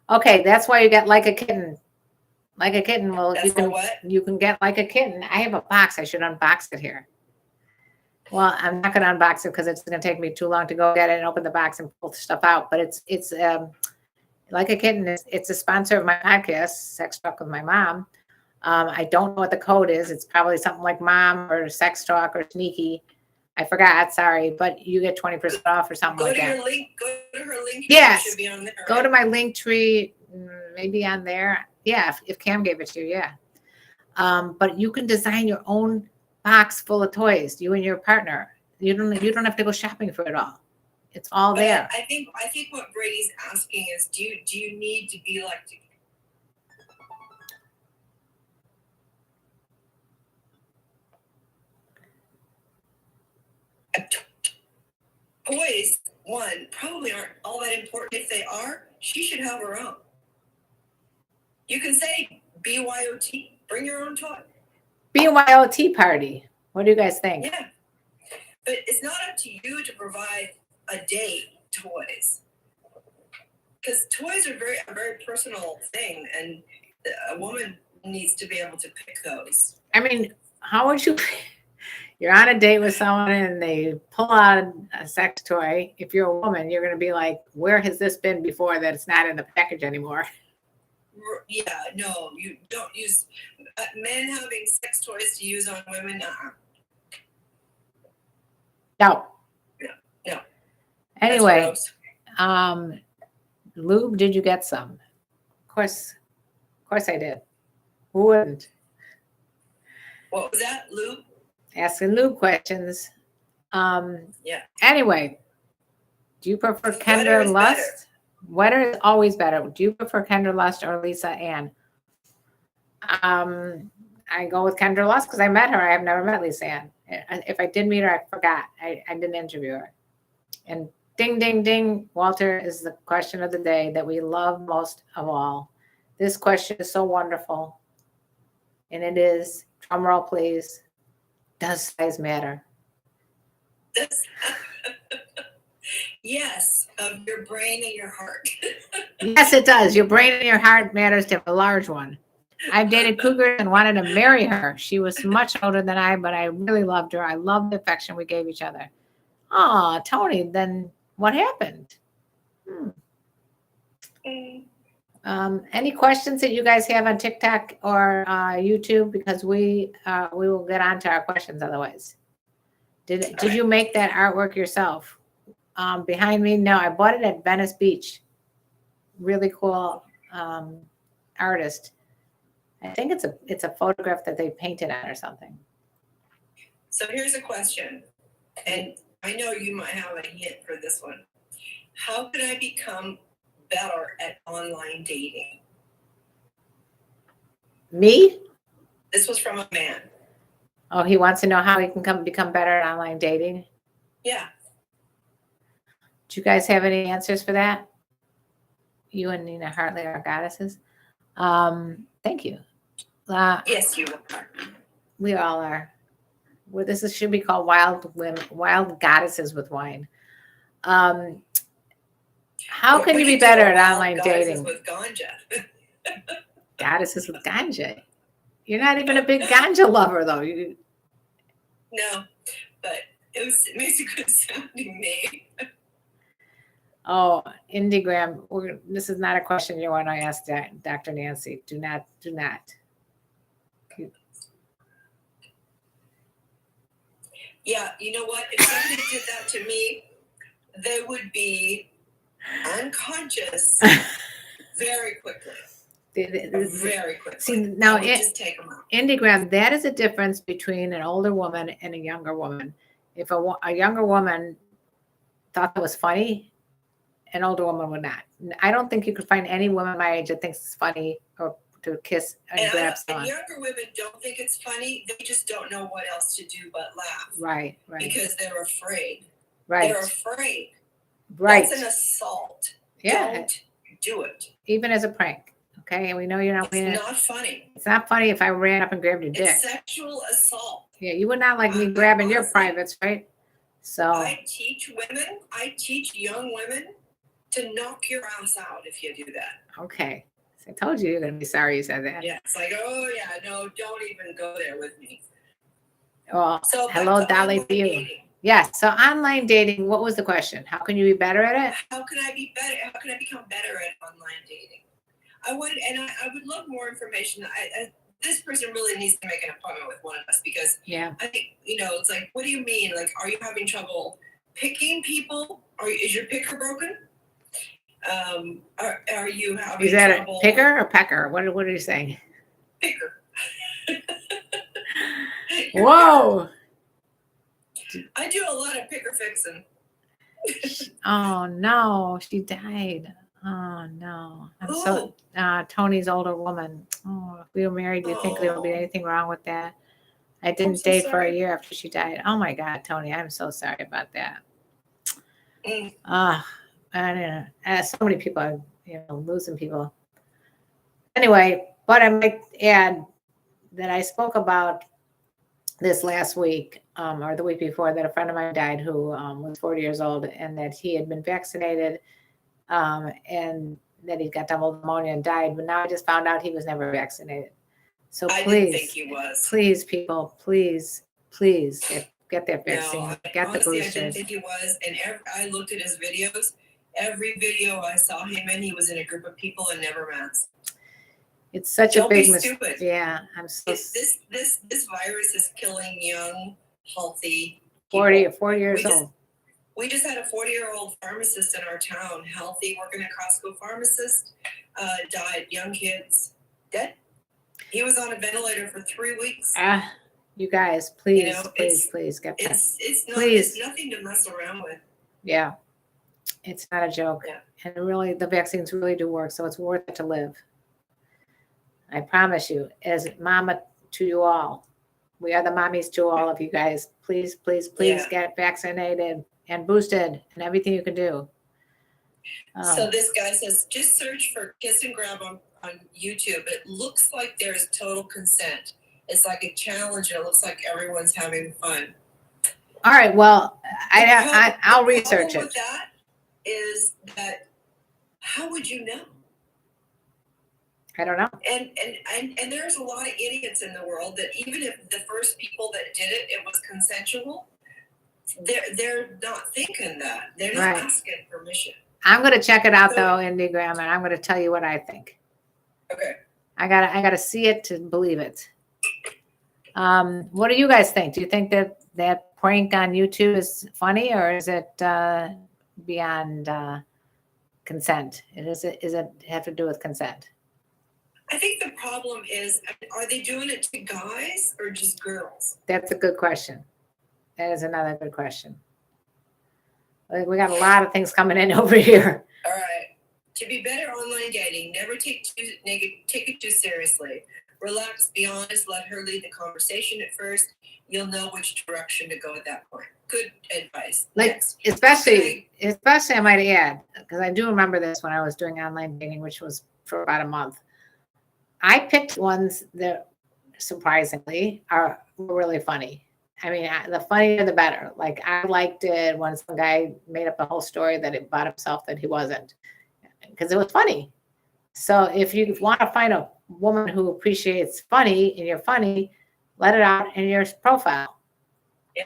[SPEAKER 1] Okay, that's why you get like a kitten. Like a kitten. Well, you can get like a kitten. I have a box. I should unbox it here. Well, I'm not going to unbox it because it's going to take me too long to go get it and open the box and pull the stuff out. But it's like a kitten. It's a sponsor of my podcast, Sex Talk with My Mom. I don't know what the code is. It's probably something like Mom or Sex Talk or Sneaky. I forgot. Sorry, but you get 20% off or something like that.
[SPEAKER 2] Go to her link.
[SPEAKER 1] Yes.
[SPEAKER 2] It should be on there,
[SPEAKER 1] go to my link tree, maybe on there. Yeah, if Cam gave it to you, yeah. But you can design your own box full of toys. You and your partner. You don't have to go shopping for it all. It's all there.
[SPEAKER 2] I think what Brady's asking is, do you need to be like? Toys, probably aren't all that important. If they are, she should have her own. You can say BYOT, bring your own toy.
[SPEAKER 1] BYOT party. What do you guys think?
[SPEAKER 2] Yeah, but it's not up to you to provide a date toys, because toys are a very personal thing, and a woman needs to be able to pick those.
[SPEAKER 1] I mean, how would you? You're on a date with someone and they pull out a sex toy. If you're a woman, you're going to be like, where has this been before that it's not in the package anymore?
[SPEAKER 2] Yeah, no, you don't use men having sex toys to use on women.
[SPEAKER 1] No.
[SPEAKER 2] No.
[SPEAKER 1] Anyway, lube, did you get some? Of course I did. Who wouldn't?
[SPEAKER 2] What was that, lube?
[SPEAKER 1] Asking lube questions.
[SPEAKER 2] Yeah.
[SPEAKER 1] Anyway, do you prefer Kendra Lust? Wetter is always better. Do you prefer Kendra Lust or Lisa Ann? I go with Kendra Lust because I met her. I have never met Lisa Ann. If I did meet her, I forgot. I didn't interview her. And ding, ding, ding. Walter is the question of the day that we love most of all. This question is so wonderful. And it is, drum roll please, does size matter?
[SPEAKER 2] Yes, of your brain and your heart.
[SPEAKER 1] Yes, it does. Your brain and your heart matters to have a large one. I've dated Cougar and wanted to marry her. She was much older than I, but I really loved her. I loved the affection we gave each other. Oh, Tony, then what happened? Any questions that you guys have on TikTok or YouTube? Because we will get on to our questions otherwise. Did you make that artwork yourself? Behind me? No, I bought it at Venice Beach. Really cool artist. I think it's a photograph that they painted on or something.
[SPEAKER 2] So here's a question, and I know you might have a hint for this one. How can I become better at online dating?
[SPEAKER 1] Me?
[SPEAKER 2] This was from a man.
[SPEAKER 1] Oh, he wants to know how he can become better at online dating.
[SPEAKER 2] Yeah.
[SPEAKER 1] Do you guys have any answers for that? You and Nina Hartley are goddesses. Thank you.
[SPEAKER 2] Yes, you are.
[SPEAKER 1] We all are. Well, should be called Wild Women, Wild Goddesses with Wine. How can you be better at online dating?
[SPEAKER 2] With ganja.
[SPEAKER 1] Goddesses with ganja. You're not even a big ganja lover, though.
[SPEAKER 2] No, but it makes a good sounding name.
[SPEAKER 1] Oh, Indiegram. This is not a question you want to ask Dr. Nancy. Do not.
[SPEAKER 2] Yeah, you know what? If somebody did that to me, they would be unconscious very quickly. Very quickly.
[SPEAKER 1] See, now
[SPEAKER 2] just take them out.
[SPEAKER 1] Indiegram, that is a difference between an older woman and a younger woman. If a younger woman thought that was funny, an older woman would not. I don't think you could find any woman my age that thinks it's funny or to kiss and grab someone.
[SPEAKER 2] And younger women don't think it's funny. They just don't know what else to do but laugh.
[SPEAKER 1] Right.
[SPEAKER 2] Because they're afraid.
[SPEAKER 1] Right.
[SPEAKER 2] They're afraid.
[SPEAKER 1] Right.
[SPEAKER 2] That's an assault.
[SPEAKER 1] Yeah.
[SPEAKER 2] Don't do it.
[SPEAKER 1] Even as a prank. Okay. And we know you're not.
[SPEAKER 2] It's not funny.
[SPEAKER 1] It's not funny if I ran up and grabbed your dick.
[SPEAKER 2] It's sexual assault.
[SPEAKER 1] Yeah. You would not like me grabbing your privates, right? So.
[SPEAKER 2] I teach young women to knock your ass out if you do that.
[SPEAKER 1] Okay. I told you you're going to be sorry you said that.
[SPEAKER 2] Yeah. It's like, oh, yeah, no, don't even go there with me.
[SPEAKER 1] Well, so hello, Dolly, to you. Yes. So online dating, what was the question? How can you be better at it?
[SPEAKER 2] How can I be better? How can I become better at online dating? I would love more information. This person really needs to make an appointment with one of us because I think, it's like, what do you mean? Like, are you having trouble picking people? Is your picker broken? Are you having
[SPEAKER 1] Is that
[SPEAKER 2] trouble?
[SPEAKER 1] A picker or pecker? What are you saying?
[SPEAKER 2] Picker.
[SPEAKER 1] Whoa.
[SPEAKER 2] I do a lot of picker fixing.
[SPEAKER 1] Oh no, she died. Oh no. I'm so Tony's older woman. Oh, if we were married, do you think there would be anything wrong with that? I didn't date for a year after she died. Oh my God, Tony, I'm so sorry about that. I don't know. So many people are, losing people. Anyway, but I might add that I spoke about this last week or the week before that a friend of mine died who was 40 years old and that he had been vaccinated and that he got double pneumonia and died. But now I just found out he was never vaccinated. So please,
[SPEAKER 2] I didn't think he was.
[SPEAKER 1] Please, people, please get that vaccine.
[SPEAKER 2] No,
[SPEAKER 1] get the boosters.
[SPEAKER 2] I didn't think he was. And I looked at his videos. Every video I saw him in, he was in a group of people and never masked.
[SPEAKER 1] It's such a big mistake.
[SPEAKER 2] Stupid.
[SPEAKER 1] Yeah, I'm so.
[SPEAKER 2] This virus is killing young, healthy
[SPEAKER 1] people. 40 years old.
[SPEAKER 2] We just had a 40-year-old pharmacist in our town, healthy, working at Costco pharmacist, died. Young kids, dead. He was on a ventilator for 3 weeks.
[SPEAKER 1] You guys, please get that.
[SPEAKER 2] It's nothing to mess around with.
[SPEAKER 1] Yeah, it's not a joke.
[SPEAKER 2] Yeah.
[SPEAKER 1] And really, the vaccines really do work, so it's worth it to live. I promise you, as mama to you all, we are the mommies to all of you guys. Please get vaccinated and boosted and everything you can do.
[SPEAKER 2] So this guy says, just search for kiss and grab on YouTube. It looks like there's total consent. It's like a challenge. And it looks like everyone's having fun.
[SPEAKER 1] All right. Well, I'll research it.
[SPEAKER 2] With that is that how would you know?
[SPEAKER 1] I don't know.
[SPEAKER 2] And there's a lot of idiots in the world that even if the first people that did it, it was consensual, they're not thinking that. They're not asking permission.
[SPEAKER 1] I'm going to check it out though, Enneagram, and I'm going to tell you what I think.
[SPEAKER 2] Okay.
[SPEAKER 1] I gotta see it to believe it. What do you guys think? Do you think that prank on YouTube is funny, or is it beyond consent? Is it have to do with consent?
[SPEAKER 2] I think the problem is, are they doing it to guys or just girls?
[SPEAKER 1] That's a good question. That is another good question. We got a lot of things coming in over here.
[SPEAKER 2] All right. To be better online dating, never take it too seriously. Relax, be honest, let her lead the conversation at first. You'll know which direction to go at that point. Good advice.
[SPEAKER 1] Like,
[SPEAKER 2] next.
[SPEAKER 1] especially I might add, because I do remember this when I was doing online dating, which was for about a month. I picked ones that surprisingly were really funny. I mean, the funnier the better. Like, I liked it when some guy made up a whole story that about himself that he wasn't, because it was funny. So if you want to find a woman who appreciates funny and you're funny, let it out in your profile.
[SPEAKER 2] Yeah.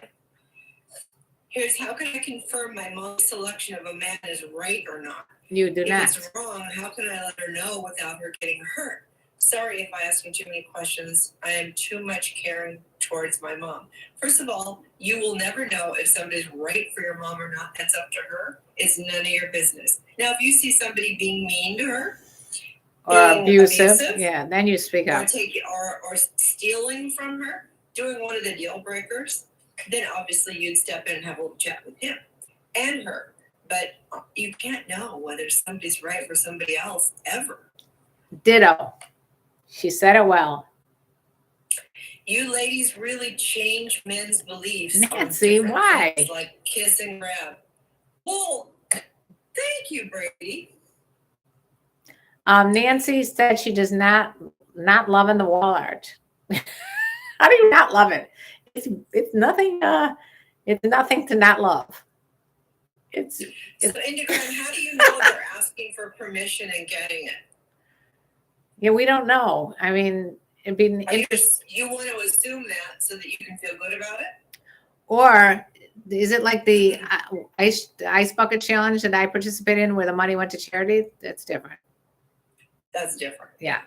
[SPEAKER 2] Here's how can I confirm my mom's selection of a man is right or not?
[SPEAKER 1] You do not.
[SPEAKER 2] If it's wrong, how can I let her know without her getting hurt? Sorry if I ask you too many questions. I am too much caring towards my mom. First of all, you will never know if somebody's right for your mom or not. That's up to her. It's none of your business. Now, if you see somebody being mean to her,
[SPEAKER 1] or abusive, yeah, then you speak up.
[SPEAKER 2] Or stealing from her, doing one of the deal breakers, then obviously you'd step in and have a little chat with him and her. But you can't know whether somebody's right for somebody else ever.
[SPEAKER 1] Ditto. She said it well.
[SPEAKER 2] You ladies really change men's beliefs.
[SPEAKER 1] Nancy, why?
[SPEAKER 2] Like kiss and grab. Well, thank you, Brady.
[SPEAKER 1] Nancy said she does not loving the wall art. How do you not love it? It's nothing. It's nothing to not love. So
[SPEAKER 2] Enneagram, how do you know they're asking for permission and getting it?
[SPEAKER 1] Yeah, we don't know. I mean, it'd be interesting.
[SPEAKER 2] You want to assume that so that you can feel good about it?
[SPEAKER 1] Or is it like the ice bucket challenge that I participated in where the money went to charity? That's different.
[SPEAKER 2] That's different.
[SPEAKER 1] Yeah.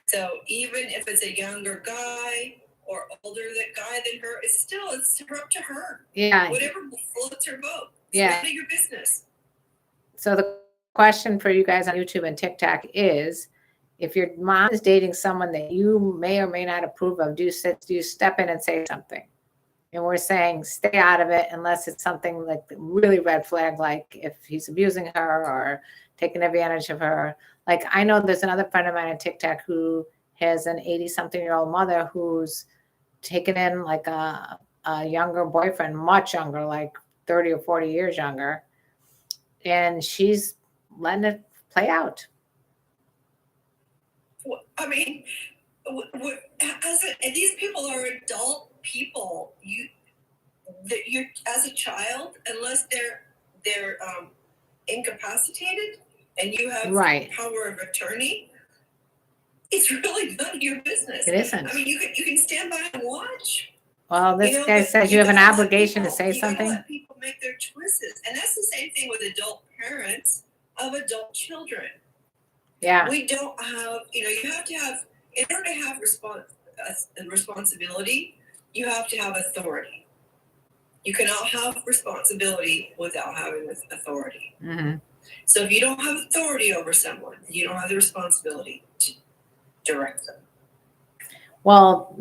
[SPEAKER 2] So even if it's a younger guy or older guy than her, it's up to her.
[SPEAKER 1] Yeah.
[SPEAKER 2] Whatever floats her boat. It's none of your business.
[SPEAKER 1] So the question for you guys on YouTube and TikTok is, if your mom is dating someone that you may or may not approve of, do you step in and say something? And we're saying stay out of it unless it's something like really red flag, like if he's abusing her or taking advantage of her. Like, I know there's another friend of mine on TikTok who has an 80-something-year-old mother who's taken in like a younger boyfriend, much younger, like 30 or 40 years younger. And she's letting it play out.
[SPEAKER 2] I mean, these people are adult people. You as a child, unless they're incapacitated and you have power of attorney, it's really none of your business.
[SPEAKER 1] It isn't.
[SPEAKER 2] I mean, you can stand by and watch.
[SPEAKER 1] Well, this guy says you have an obligation to say something.
[SPEAKER 2] You gotta let people make their choices, and that's the same thing with adult parents of adult children.
[SPEAKER 1] Yeah.
[SPEAKER 2] We don't have, you have to have, in order to have responsibility, you have to have authority. You cannot have responsibility without having authority.
[SPEAKER 1] Mm-hmm.
[SPEAKER 2] So if you don't have authority over someone, you don't have the responsibility to direct them.
[SPEAKER 1] Well,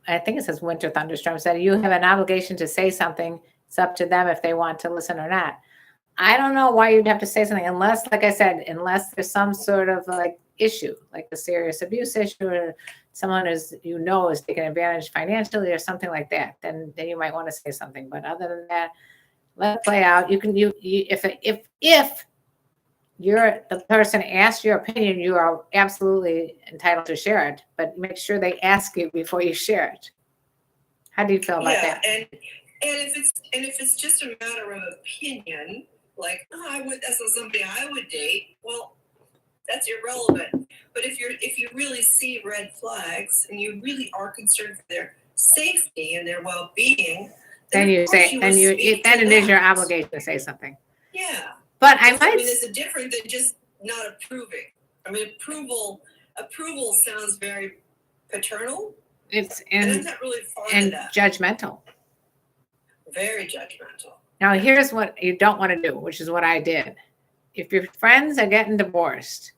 [SPEAKER 1] I think it says Winter Thunderstorm said you have an obligation to say something. It's up to them if they want to listen or not. I don't know why you'd have to say something unless, like I said, unless there's some sort of like issue, like a serious abuse issue, or someone is taking advantage financially or something like that. Then you might want to say something. But other than that, let it play out. If you're the person asks your opinion, you are absolutely entitled to share it. But make sure they ask you before you share it. How do you feel about that?
[SPEAKER 2] And if it's just a matter of opinion. Like, that's not somebody I would date. Well, That's irrelevant. But if you really see red flags and you really are concerned for their safety and their well-being,
[SPEAKER 1] then
[SPEAKER 2] of
[SPEAKER 1] you
[SPEAKER 2] course
[SPEAKER 1] say,
[SPEAKER 2] will
[SPEAKER 1] then you,
[SPEAKER 2] speak
[SPEAKER 1] then
[SPEAKER 2] to
[SPEAKER 1] it is your
[SPEAKER 2] that.
[SPEAKER 1] obligation to say something.
[SPEAKER 2] Yeah.
[SPEAKER 1] But I
[SPEAKER 2] I
[SPEAKER 1] might,
[SPEAKER 2] mean, it's different than just not approving. I mean, approval sounds very paternal,
[SPEAKER 1] it's
[SPEAKER 2] and I'm
[SPEAKER 1] in,
[SPEAKER 2] not really fond of
[SPEAKER 1] and
[SPEAKER 2] that.
[SPEAKER 1] judgmental.
[SPEAKER 2] Very judgmental.
[SPEAKER 1] Now, here's what you don't want to do, which is what I did. If your friends are getting divorced,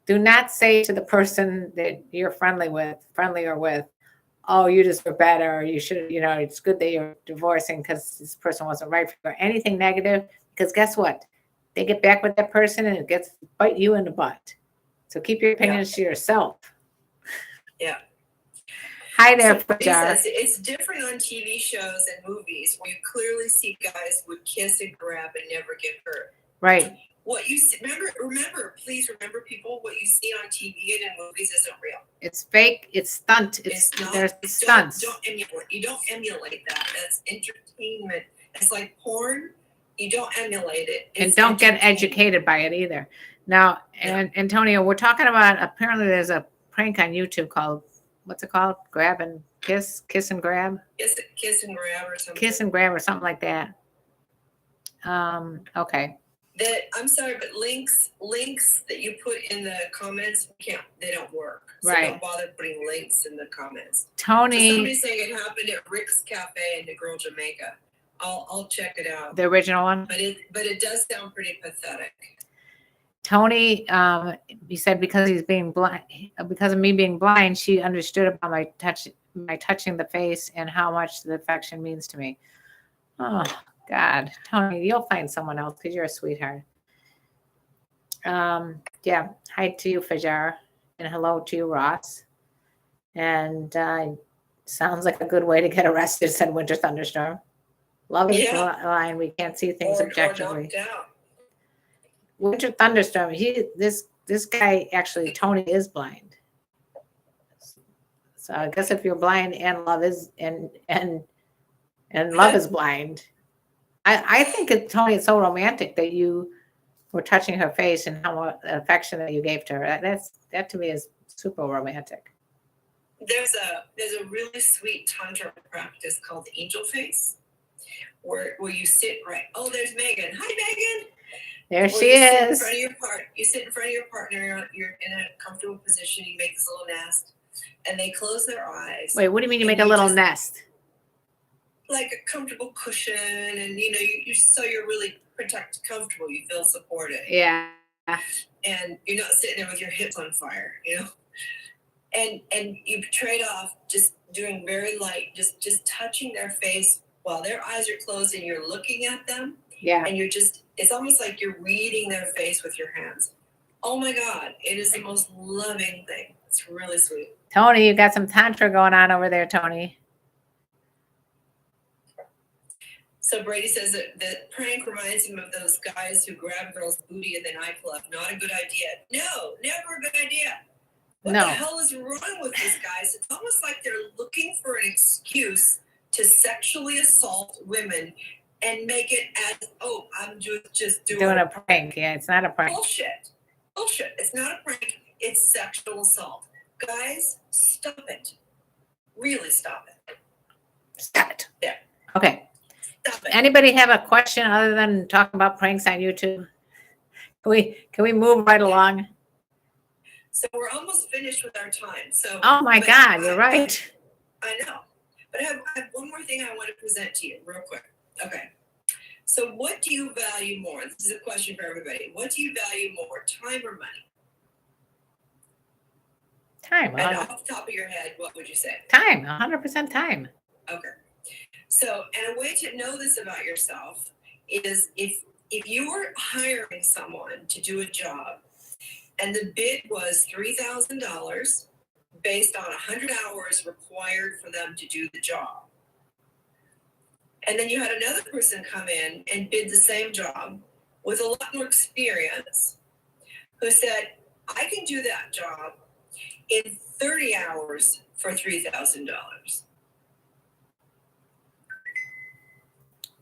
[SPEAKER 1] do not say to the person that you're friendly or with, oh, you just were better, or you should, you know, it's good that you're divorcing because this person wasn't right for you, or anything negative, because guess what? They get back with that person and it gets bite you in the butt. So keep your opinions to yourself.
[SPEAKER 2] Yeah.
[SPEAKER 1] Hi there,
[SPEAKER 2] So he
[SPEAKER 1] Jar.
[SPEAKER 2] says it's different on TV shows and movies where you clearly see guys would kiss and grab and never get hurt.
[SPEAKER 1] Right.
[SPEAKER 2] What you see, please remember, people, what you see on TV and in movies isn't real.
[SPEAKER 1] It's fake. It's stunt. There's stunts.
[SPEAKER 2] You don't emulate that. That's entertainment. It's like porn. You don't emulate it.
[SPEAKER 1] And don't get educated by it either. Now, and Antonio, we're talking about, apparently there's a prank on YouTube called, what's it called? Grab and kiss and grab?
[SPEAKER 2] Kiss and grab or something.
[SPEAKER 1] Kiss and grab or something like that. Okay.
[SPEAKER 2] I'm sorry, but links that you put in the comments they don't work. So
[SPEAKER 1] right.
[SPEAKER 2] Don't bother putting links in the comments.
[SPEAKER 1] Tony.
[SPEAKER 2] So somebody's saying it happened at Rick's Cafe in the Girl Jamaica. I'll check it out.
[SPEAKER 1] The original one?
[SPEAKER 2] But it does sound pretty pathetic.
[SPEAKER 1] Tony, he said because he's being blind, because of me being blind, she understood about my touching the face and how much the affection means to me. Oh God, Tony, you'll find someone else because you're a sweetheart. Yeah, hi to you, Fajar, and hello to you, Ross. And sounds like a good way to get arrested, said Winter Thunderstorm. Love is blind. We can't see things objectively. Winter Thunderstorm. This guy actually, Tony, is blind. So I guess if you're blind and love is and love is blind, I think Tony is so romantic that you were touching her face and how much affection that you gave to her. That to me is super romantic.
[SPEAKER 2] There's a really sweet tantra practice called the angel face, where you sit right. Oh, there's Megan. Hi, Megan.
[SPEAKER 1] There she is.
[SPEAKER 2] You sit in front of your partner. You're in a comfortable position. You make this little nest, and they close their eyes.
[SPEAKER 1] Wait, what do you mean you make a little nest?
[SPEAKER 2] Like a comfortable cushion, and so you're really comfortable. You feel supported.
[SPEAKER 1] Yeah.
[SPEAKER 2] And you're not sitting there with your hips on fire, And you trade off just doing very light, just touching their face while their eyes are closed, and you're looking at them.
[SPEAKER 1] Yeah.
[SPEAKER 2] And it's almost like you're reading their face with your hands. Oh my God, it is the most loving thing. It's really sweet.
[SPEAKER 1] Tony, you got some tantra going on over there, Tony.
[SPEAKER 2] So Brady says that prank reminds him of those guys who grab girls' booty in the nightclub. Not a good idea. No, never a good idea. What the hell is wrong with these guys? It's almost like they're looking for an excuse to sexually assault women and make it as, I'm just doing
[SPEAKER 1] a prank. Yeah, it's not a prank.
[SPEAKER 2] Bullshit. It's not a prank. It's sexual assault. Guys, stop it. Really stop it.
[SPEAKER 1] Stop it.
[SPEAKER 2] Yeah.
[SPEAKER 1] Okay.
[SPEAKER 2] Stop it.
[SPEAKER 1] Anybody have a question other than talking about pranks on YouTube? Can we move right along?
[SPEAKER 2] So we're almost finished with our time. So.
[SPEAKER 1] Oh my God, you're right.
[SPEAKER 2] I know. But I have one more thing I want to present to you real quick. Okay. So what do you value more? This is a question for everybody. What do you value more, time or money?
[SPEAKER 1] Time.
[SPEAKER 2] And off the top of your head, what would you say?
[SPEAKER 1] Time. 100% time.
[SPEAKER 2] Okay. So, and a way to know this about yourself is if you were hiring someone to do a job and the bid was $3,000 based on 100 hours required for them to do the job. And then you had another person come in and bid the same job with a lot more experience who said, I can do that job in 30 hours for $3,000.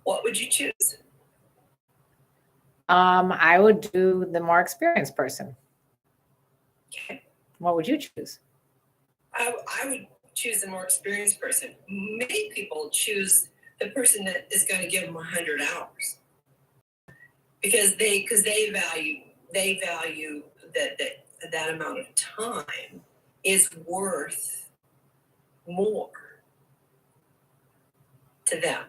[SPEAKER 2] What would you choose?
[SPEAKER 1] I would do the more experienced person. What would you choose?
[SPEAKER 2] I would choose the more experienced person. Many people choose the person that is going to give them 100 hours because they value that amount of time is worth more to them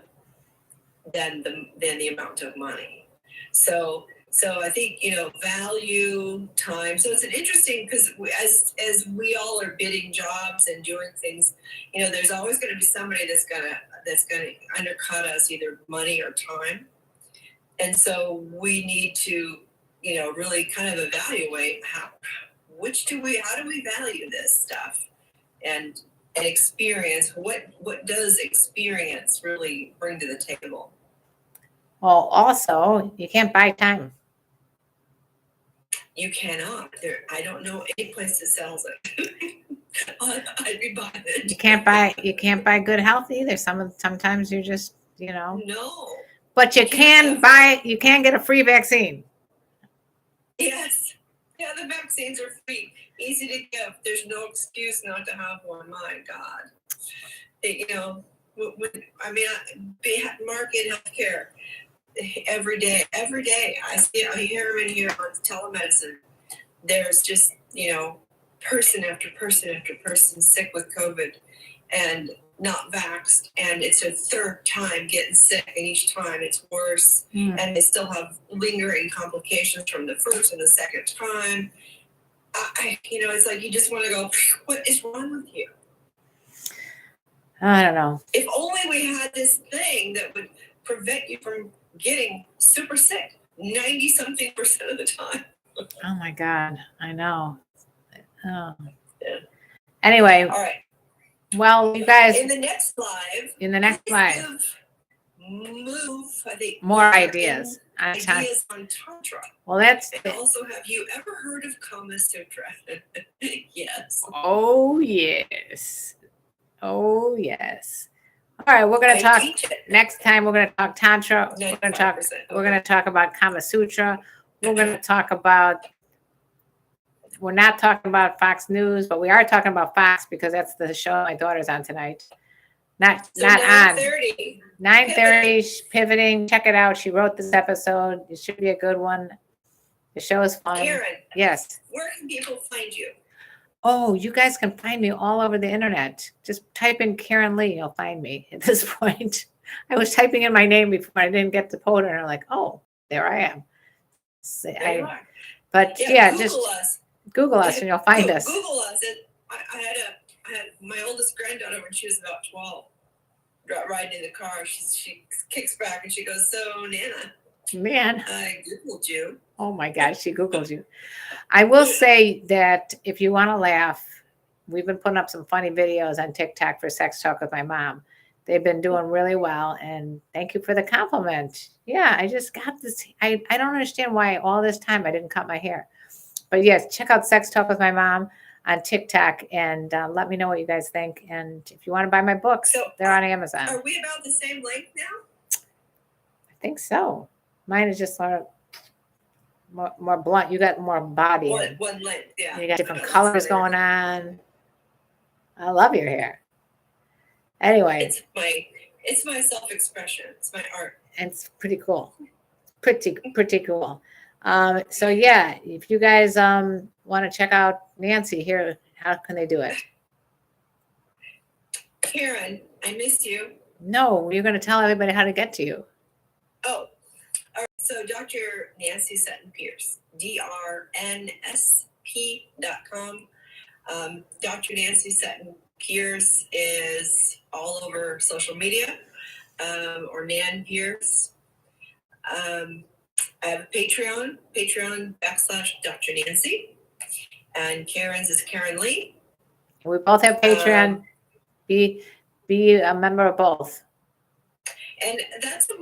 [SPEAKER 2] than the amount of money. So I think, value time. So it's an interesting, because as we all are bidding jobs and doing things, there's always going to be somebody that's gonna undercut us, either money or time. And so we need to, really kind of evaluate how do we value this stuff, and experience. What does experience really bring to the table?
[SPEAKER 1] Well, also, you can't buy time.
[SPEAKER 2] You cannot. I don't know any place that sells it. I'd be buying it.
[SPEAKER 1] You can't buy good health either. Sometimes you just,
[SPEAKER 2] No.
[SPEAKER 1] But you can get a free vaccine.
[SPEAKER 2] Yes. Yeah, the vaccines are free, easy to give. There's no excuse not to have one. My God. Market healthcare. Every day, I hear them in here on telemedicine. There's just, person after person after person sick with COVID and not vaxxed, and it's a third time getting sick, and each time it's worse, and they still have lingering complications from the first and the second time. It's like you just want to go, what is wrong with you?
[SPEAKER 1] I don't know.
[SPEAKER 2] If only we had this thing that would prevent you from getting super sick 90-something% of the time.
[SPEAKER 1] Oh my God, I know. Oh.
[SPEAKER 2] Yeah.
[SPEAKER 1] Anyway.
[SPEAKER 2] All right.
[SPEAKER 1] Well, you guys.
[SPEAKER 2] In the next live. Move. I think
[SPEAKER 1] more ideas.
[SPEAKER 2] Ideas on Tantra.
[SPEAKER 1] Well, that's.
[SPEAKER 2] And also, have you ever heard of Kama Sutra? Yes.
[SPEAKER 1] Oh yes. Oh yes. All right, we're going to talk next time. We're going to talk Tantra. We're going to talk about Kama Sutra. We're going to talk about. We're not talking about Fox News, but we are talking about Fox because that's the show my daughter's on tonight. Not 9:30. 9:30. Pivoting. Check it out. She wrote this episode. It should be a good one. The show is fun.
[SPEAKER 2] Karen.
[SPEAKER 1] Yes.
[SPEAKER 2] Where can people find you?
[SPEAKER 1] Oh, you guys can find me all over the internet. Just type in KarenLee, you'll find me at this point. I was typing in my name before I didn't get to Poda, and I'm like, oh, there I am.
[SPEAKER 2] There you are.
[SPEAKER 1] But Google us and you'll find us.
[SPEAKER 2] Google us. I had my oldest granddaughter when she was about 12, riding in the car. She kicks back and she goes, "So, Nana,
[SPEAKER 1] man,
[SPEAKER 2] I Googled you."
[SPEAKER 1] Oh my gosh, she Googled you. I will say that if you want to laugh, we've been putting up some funny videos on TikTok for Sex Talk with My Mom. They've been doing really well, and thank you for the compliment. Yeah, I just got this. I don't understand why all this time I didn't cut my hair. But yes, check out Sex Talk with My Mom on TikTok, and let me know what you guys think. And if you want to buy my books, they're on Amazon.
[SPEAKER 2] Are we about the same length now?
[SPEAKER 1] I think so. Mine is just sort of more blunt. You got more body.
[SPEAKER 2] One length, yeah.
[SPEAKER 1] You got different colors going on. I love your hair. Anyway.
[SPEAKER 2] It's my self-expression. It's my art.
[SPEAKER 1] And it's pretty cool. Pretty cool. So yeah, if you guys want to check out Nancy here, how can they do it?
[SPEAKER 2] Karen, I miss you.
[SPEAKER 1] No, you're going to tell everybody how to get to you.
[SPEAKER 2] Oh, all right. So Dr. Nancy Sutton Pierce, drnsp.com. Dr. Nancy Sutton Pierce is all over social media, or Nan Pierce. I have a Patreon /Dr. Nancy, and Karen's is KarenLee.
[SPEAKER 1] We both have Patreon. Be a member of both.
[SPEAKER 2] And that's a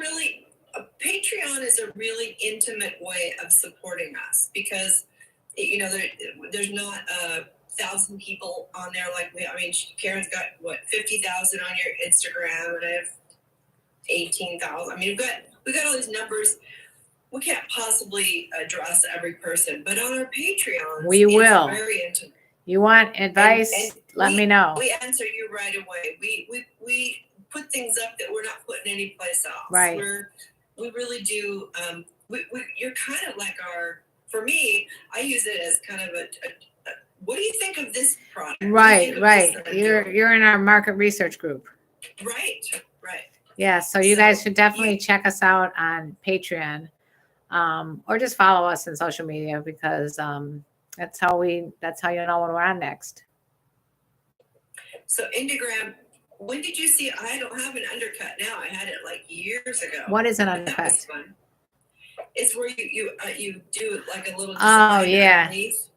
[SPEAKER 2] Patreon is a really intimate way of supporting us, because there's not 1,000 people on there like we. I mean, Karen's got 50,000 on your Instagram, and I have 18,000. I mean, we got all these numbers. We can't possibly address every person, but on our Patreon,
[SPEAKER 1] we will.
[SPEAKER 2] Very intimate.
[SPEAKER 1] You want advice?
[SPEAKER 2] And
[SPEAKER 1] Let me know.
[SPEAKER 2] We answer you right away. We put things up that we're not putting anyplace else.
[SPEAKER 1] Right.
[SPEAKER 2] We really do. You're kind of like for me, I use it as kind of a what do you think of this product?
[SPEAKER 1] Right. You're in our market research group.
[SPEAKER 2] Right.
[SPEAKER 1] Yeah, so you guys should definitely check us out on Patreon, or just follow us in social media, because that's how you know when we're on next.
[SPEAKER 2] So Instagram, when did you see? I don't have an undercut now. I had it like years ago.
[SPEAKER 1] What is an undercut?
[SPEAKER 2] That was fun. It's where you do like a little.
[SPEAKER 1] Oh yeah.
[SPEAKER 2] Underneath.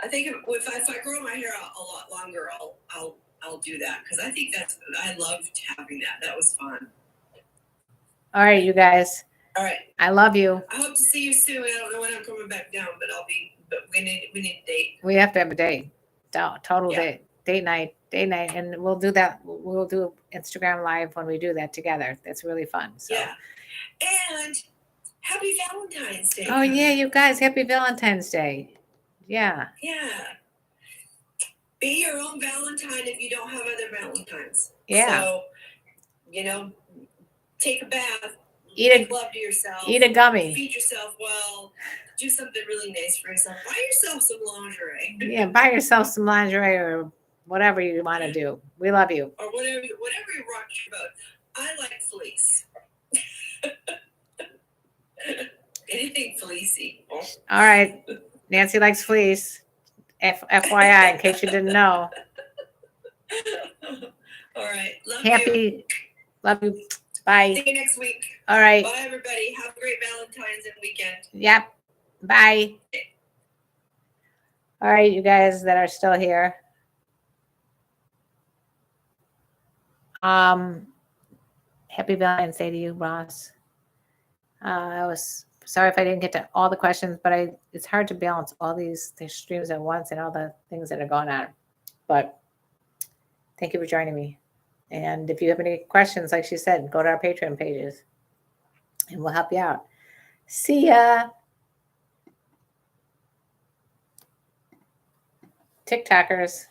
[SPEAKER 2] I think if I grow my hair a lot longer, I'll do that, because I think I loved having that. That was fun.
[SPEAKER 1] All right, you guys.
[SPEAKER 2] All right.
[SPEAKER 1] I love you.
[SPEAKER 2] I hope to see you soon. I don't know when I'm coming back down, but we need a date.
[SPEAKER 1] We have to have a date. Total date night, and we'll do that. We'll do Instagram Live when we do that together. That's really fun. So.
[SPEAKER 2] Yeah. And happy Valentine's Day.
[SPEAKER 1] Oh yeah, you guys, happy Valentine's Day. Yeah.
[SPEAKER 2] Yeah. Be your own Valentine if you don't have other Valentines.
[SPEAKER 1] Yeah.
[SPEAKER 2] So, take a bath.
[SPEAKER 1] Make
[SPEAKER 2] love to yourself.
[SPEAKER 1] Eat a gummy.
[SPEAKER 2] Feed yourself well. Do something really nice for yourself. Buy yourself some lingerie.
[SPEAKER 1] Yeah, buy yourself some lingerie or whatever you want to do. We love you.
[SPEAKER 2] Or whatever you rock your boat. I like fleece. Anything fleecy.
[SPEAKER 1] All right. Nancy likes fleece. FYI, in case you didn't know.
[SPEAKER 2] All right.
[SPEAKER 1] Love you. Bye.
[SPEAKER 2] See you next week.
[SPEAKER 1] All right.
[SPEAKER 2] Bye, everybody. Have a great Valentine's and weekend.
[SPEAKER 1] Yep. Bye. All right, you guys that are still here. Happy Valentine's Day to you, Ross. I was sorry if I didn't get to all the questions, but it's hard to balance all these streams at once and all the things that are going on. But thank you for joining me. And if you have any questions, like she said, go to our Patreon pages and we'll help you out. See ya. TikTokers.